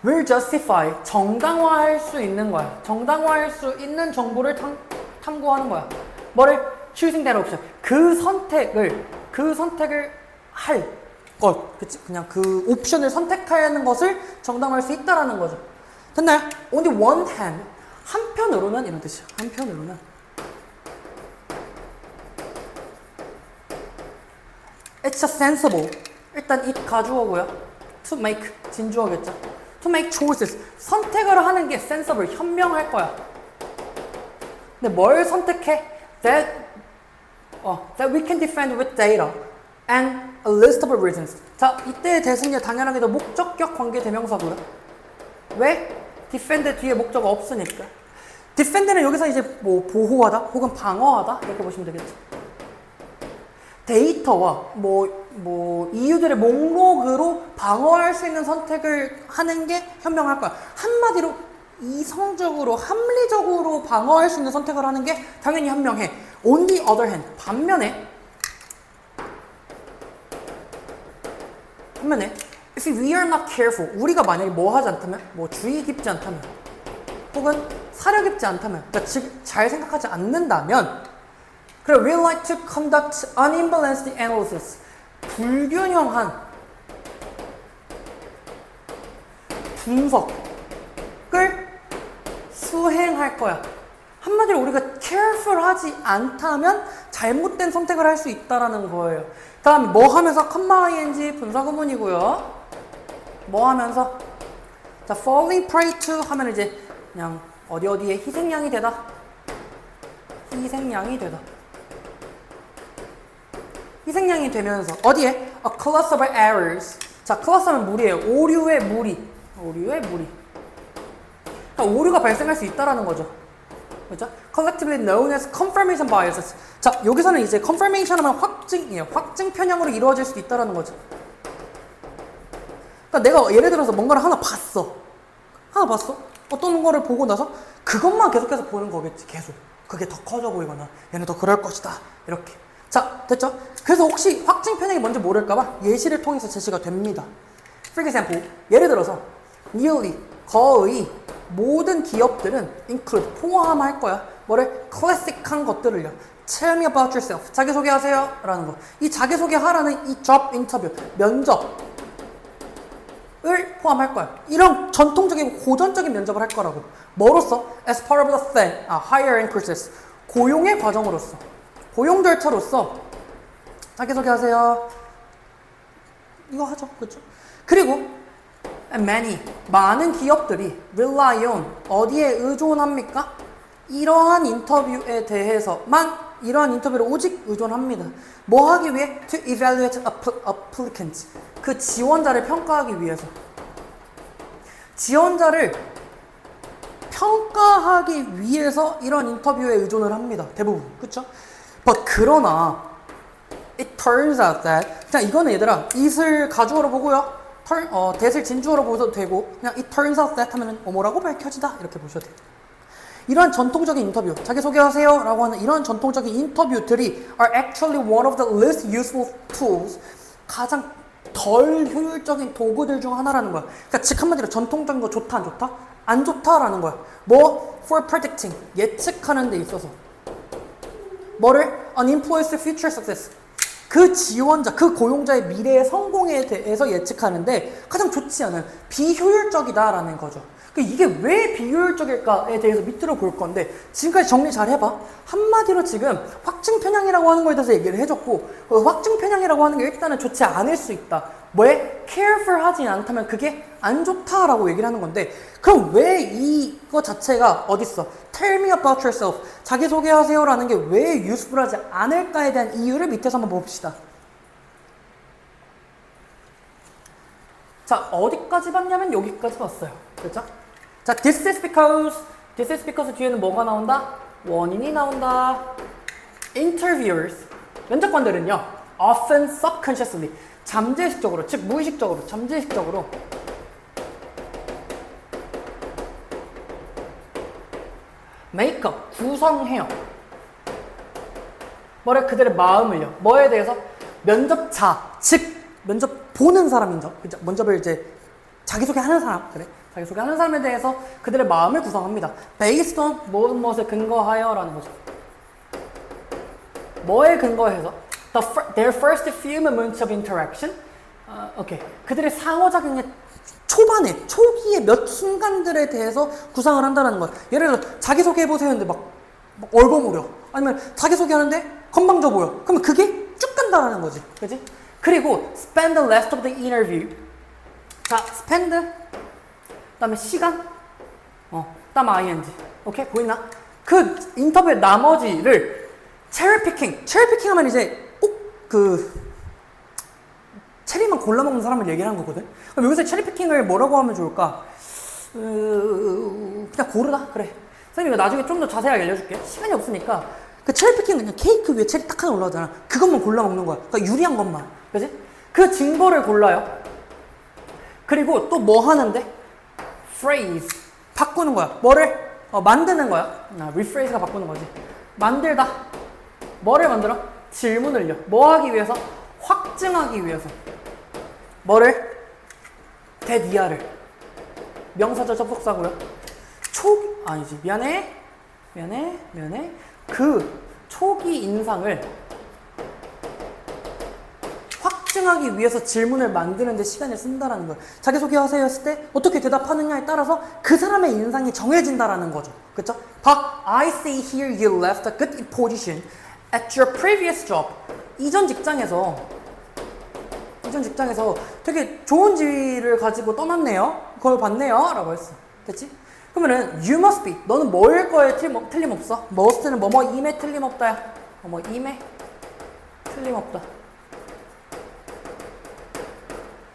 will justify 정당화할 수 있는 거야. 정당화할 수 있는 정보를 탐구하는 거야. 뭐를? choosing that option. 그 선택을 할 것. 그치? 그냥 그 옵션을 선택하는 것을 정당화할 수 있다라는 거죠. 됐나요? On the one hand, 한편으로는 이런 뜻이야. 한편으로는 it's a sensible. 일단 it 가주어고요. to make 진주어겠죠. to make choices. 선택을 하는 게 sensible, 현명할 거야. 근데 뭘 선택해? That we can defend with data and a list of reasons. 자, 이때의 대승리 당연하게도 목적격 관계 대명사고요. 왜? defend 뒤에 목적어 없으니까. defend는 여기서 이제 보호하다 혹은 방어하다 이렇게 보시면 되겠죠. 데이터와 이유들의 목록으로 방어할 수 있는 선택을 하는 게 현명할 거야. 한마디로 이성적으로, 합리적으로 방어할 수 있는 선택을 하는 게 당연히 현명해. On the other hand, 반면에 if we are not careful, 우리가 만약에 하지 않다면, 주의 깊지 않다면, 혹은 사려 깊지 않다면, 그러니까 즉 잘 생각하지 않는다면, 그럼 we like to conduct unbalanced analysis. 불균형한 분석을 수행할 거야. 한마디로 우리가 careful하지 않다면 잘못된 선택을 할 수 있다라는 거예요. 다음 뭐 하면서 컴마 ing 분사 구문이고요. 뭐 하면서 자 falling prey to 하면 이제 그냥 어디에 희생양이 되다. 희생양이 되다. 희생양이 되면서 어디에? A class of errors. 자, 클래스는 무리예요. 오류의 무리. 오류의 무리. 그러니까 오류가 발생할 수 있다라는 거죠. 그렇죠? Collectively known as confirmation biases. 자, 여기서는 이제 confirmation 하면 확증이에요. 확증 편향으로 이루어질 수도 있다라는 거죠. 그러니까 내가 예를 들어서 뭔가를 하나 봤어. 어떤 거를 보고 나서 그것만 계속해서 보는 거겠지. 계속. 그게 더 커져 보이거나 얘는 더 그럴 것이다. 이렇게. 자, 됐죠? 그래서 혹시 확증 편향이 뭔지 모를까봐 예시를 통해서 제시가 됩니다. For example, 예를 들어서 nearly, 거의 모든 기업들은 include, 포함할 거야. 뭐를? 클래식한 것들을요. Tell me about yourself. 자기소개하세요. 라는 거. 이 자기소개하라는 이 job 인터뷰, 면접을 포함할 거야. 이런 전통적인 고전적인 면접을 할 거라고. 뭐로써? As part of the thing, hiring process. 고용의 과정으로서. 고용 절차로서 자기소개하세요. 이거 하죠. 그렇죠? 그리고 many, 많은 기업들이 rely on, 어디에 의존합니까? 이러한 인터뷰에 대해서만, 이러한 인터뷰를 오직 의존합니다. 뭐 하기 위해? To evaluate applicants. 그 지원자를 평가하기 위해서. 지원자를 평가하기 위해서 이런 인터뷰에 의존을 합니다. 대부분. 그쵸? But 그러나 it turns out that, 그냥 이거는 얘들아 it을 가주어로 보고요. that을 진주어로 보셔도 되고, 그냥 it turns out that 하면은 뭐라고 밝혀지다 이렇게 보셔도 돼요. 이러한 전통적인 인터뷰, 자기소개하세요 라고 하는 이런 전통적인 인터뷰들이 are actually one of the least useful tools, 가장 덜 효율적인 도구들 중 하나라는 거야. 그러니까 즉 한마디로 전통적인 거 좋다 안 좋다? 안 좋다라는 거야. 뭐? For predicting, 예측하는 데 있어서. 뭐를? An employee's future success. 그 지원자, 그 고용자의 미래의 성공에 대해서 예측하는데 가장 좋지 않은 비효율적이다라는 거죠. 이게 왜 비효율적일까에 대해서 밑으로 볼 건데 지금까지 정리 잘 해봐. 한마디로 지금 확증 편향이라고 하는 거에 대해서 얘기를 해줬고 확증 편향이라고 하는 게 일단은 좋지 않을 수 있다. 왜? careful 하지 않다면 그게 안 좋다라고 얘기를 하는 건데 그럼 왜 이거 자체가 어딨어? Tell me about yourself. 자기소개하세요 라는 게 왜 useful하지 않을까에 대한 이유를 밑에서 한번 봅시다. 자, 어디까지 봤냐면 여기까지 봤어요. 그렇죠? 자, this is because 뒤에는 뭐가 나온다? 원인이 나온다. Interviewers, 면접관들은요, often subconsciously, 잠재의식적으로, 즉 무의식적으로, 잠재의식적으로 make-up, 구성해요. 뭐래? 그들의 마음을요. 뭐에 대해서? 면접자, 즉 면접 보는 사람이죠. 면접을 이제 자기소개하는 사람, 그래. 자기소개하는 사람에 대해서 그들의 마음을 구성합니다. Based on 모든 것에 근거하여라는 거죠. 뭐에 근거해서? Their first few moments of interaction. 오케이. 그들의 상호작용의 초기의 몇 순간들에 대해서 구상을 한다는 거예요. 예를 들어 자기소개해보세요 했는데 막 얼버무려. 아니면 자기소개하는데 건방져 보여. 그러면 그게 쭉 간다는 거지. 그지? 그리고 spend the rest of the interview. 자, spend 그다음에 시간, 그다음 ing. 오케이, 보이나? 그 인터뷰의 나머지를 cherry picking 하면 이제 꼭 그 체리만 골라 먹는 사람을 얘기하는 거거든. 그럼 여기서 체리 피킹을 뭐라고 하면 좋을까? 그냥 고르다. 그래. 선생님 이거 나중에 좀 더 자세하게 알려줄게. 시간이 없으니까. 그 체리 피킹은 그냥 케이크 위에 체리 딱 하나 올라오잖아. 그것만 골라 먹는 거야. 그러니까 유리한 것만. 그지? 그 증거를 골라요. 그리고 또 뭐 하는데? phrase. 바꾸는 거야. 뭐를? 만드는 거야. rephrase가 바꾸는 거지. 만들다. 뭐를 만들어? 질문을요. 뭐 하기 위해서? 확증하기 위해서. 뭐를? 대디아를. 명사절 접속사고요. 아니지. 미안해. 그 초기 인상을 확증하기 위해서 질문을 만드는데 시간을 쓴다라는 거예요. 자기소개하세요 했을 때 어떻게 대답하느냐에 따라서 그 사람의 인상이 정해진다라는 거죠. 그쵸? 박, I see here you left a good position at your previous job. 이전 직장에서 되게 좋은 지위를 가지고 떠났네요. 그걸 봤네요. 라고 했어. 됐지? 그러면은 you must be. 너는 뭐일 거에 틀림없어. must는 뭐뭐임에 틀림없다야. 뭐뭐임에 틀림없다.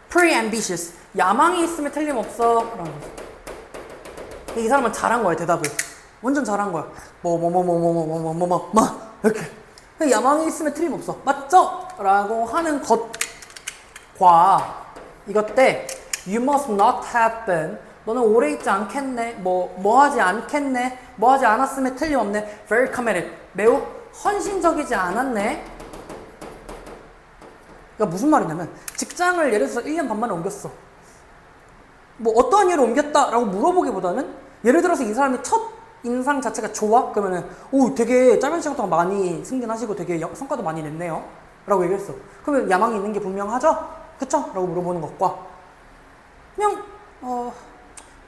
pre-ambitious. 야망이 있으면 틀림없어. 라는 거지. 이 사람은 잘한 거야, 대답을. 완전 잘한 거야. 이렇게. 야망이 있으면 틀림없어. 맞죠? 라고 하는 것과 이것 때 you must not have been. 너는 오래 있지 않겠네. 뭐 하지 않겠네. 뭐 하지 않았으면 틀림없네. very committed. 매우 헌신적이지 않았네. 그러니까 무슨 말이냐면 직장을 예를 들어서 1년 반 만에 옮겼어. 뭐 어떠한 이유로 옮겼다라고 물어보기보다는 예를 들어서 이 사람이 첫 인상 자체가 좋아? 그러면은 오 되게 짧은 시간 동안 많이 승진하시고 되게 성과도 많이 냈네요 라고 얘기했어. 그러면 야망이 있는 게 분명하죠? 그쵸? 라고 물어보는 것과 그냥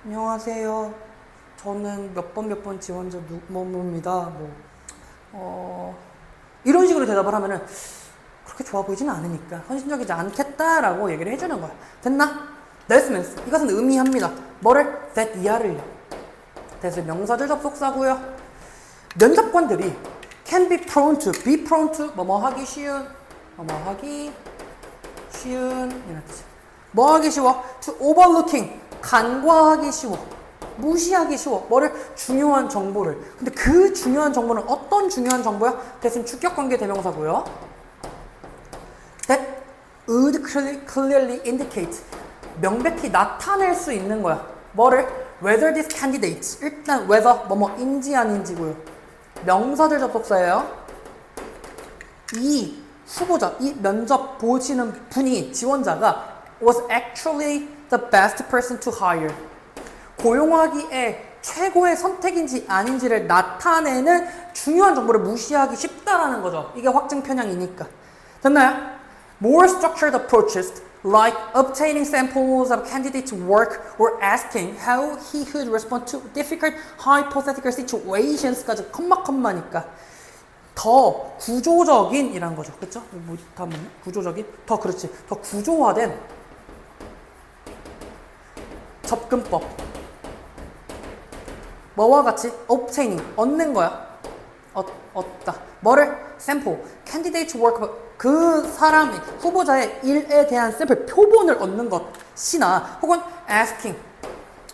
안녕하세요. 저는 몇 번 지원자 뭐뭐입니다. 이런 식으로 대답을 하면은 그렇게 좋아 보이지는 않으니까 헌신적이지 않겠다라고 얘기를 해주는 거야. 됐나? This means 이것은 의미합니다. 뭐를? that 이하를요. that은 명사절 접속사고요. 면접관들이 can be prone to 뭐뭐 하기 쉬운 이런 뜻이야. 뭐 하기 쉬워? to overlooking 간과하기 쉬워. 무시하기 쉬워. 뭐를? 중요한 정보를. 근데 그 중요한 정보는 어떤 중요한 정보야? that은 주격관계 대명사고요. That would clearly indicate 명백히 나타낼 수 있는 거야. 뭐를? Whether this candidate 일단 whether 뭐뭐인지 아닌지고요. 명사절 접속사예요. 이 후보자, 이 면접 보시는 분이 지원자가 was actually the best person to hire. 고용하기에 최고의 선택인지 아닌지를 나타내는 중요한 정보를 무시하기 쉽다라는 거죠. 이게 확증 편향이니까. 됐나요? More structured approaches like obtaining samples of candidates' work or asking how he would respond to difficult hypothetical situations까지 컴마니까 더 구조적인 이란 거죠. 그쵸? 뭐 다음은 구조적인? 더 그렇지. 더 구조화된 접근법. 뭐와 같이? obtaining. 얻는 거야. 얻다. 뭐를? sample. candidate's work. 그 사람이 후보자의 일에 대한 샘플 표본을 얻는 것이나 혹은 asking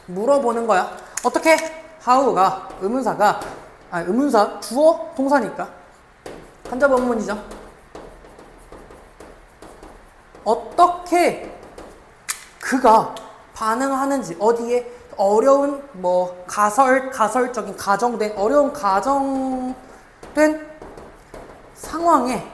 물어보는 거야. 어떻게? how가 의문사 주어 동사니까 간접 원문이죠. 어떻게 그가 반응하는지 어디에 어려운 가설적인 가정된 어려운 가정된 상황에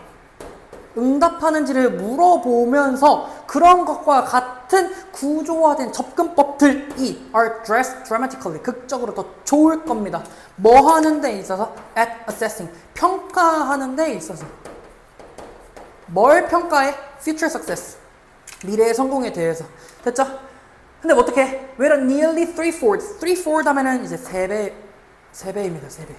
응답하는지를 물어보면서 그런 것과 같은 구조화된 접근법들이 are dressed dramatically 극적으로 더 좋을 겁니다. 뭐 하는 데 있어서? at assessing 평가하는 데 있어서. 뭘 평가해? future success 미래의 성공에 대해서. 됐죠? 근데 어떻게? with a nearly 3/4 하면은 이제 3배입니다. 3배.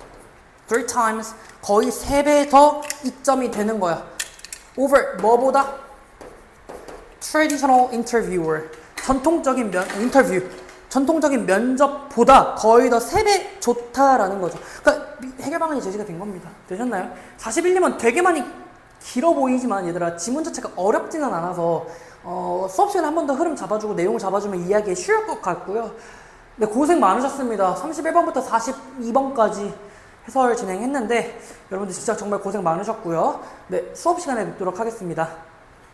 3 times 거의 3배 더 이점이 되는 거야. over 뭐보다? traditional interviewer 전통적인 면접보다 거의 더 3배 좋다라는 거죠. 그러니까 해결 방안이 제시가 된 겁니다. 되셨나요? 41님은 되게 많이 길어 보이지만 얘들아 지문 자체가 어렵지는 않아서 수업 시간에 한 번 더 흐름 잡아주고 내용 잡아주면 이해하기 쉬울 것 같고요. 네, 고생 많으셨습니다. 31번부터 42번까지 해설 진행했는데 여러분들 진짜 정말 고생 많으셨고요. 네, 수업 시간에 뵙도록 하겠습니다.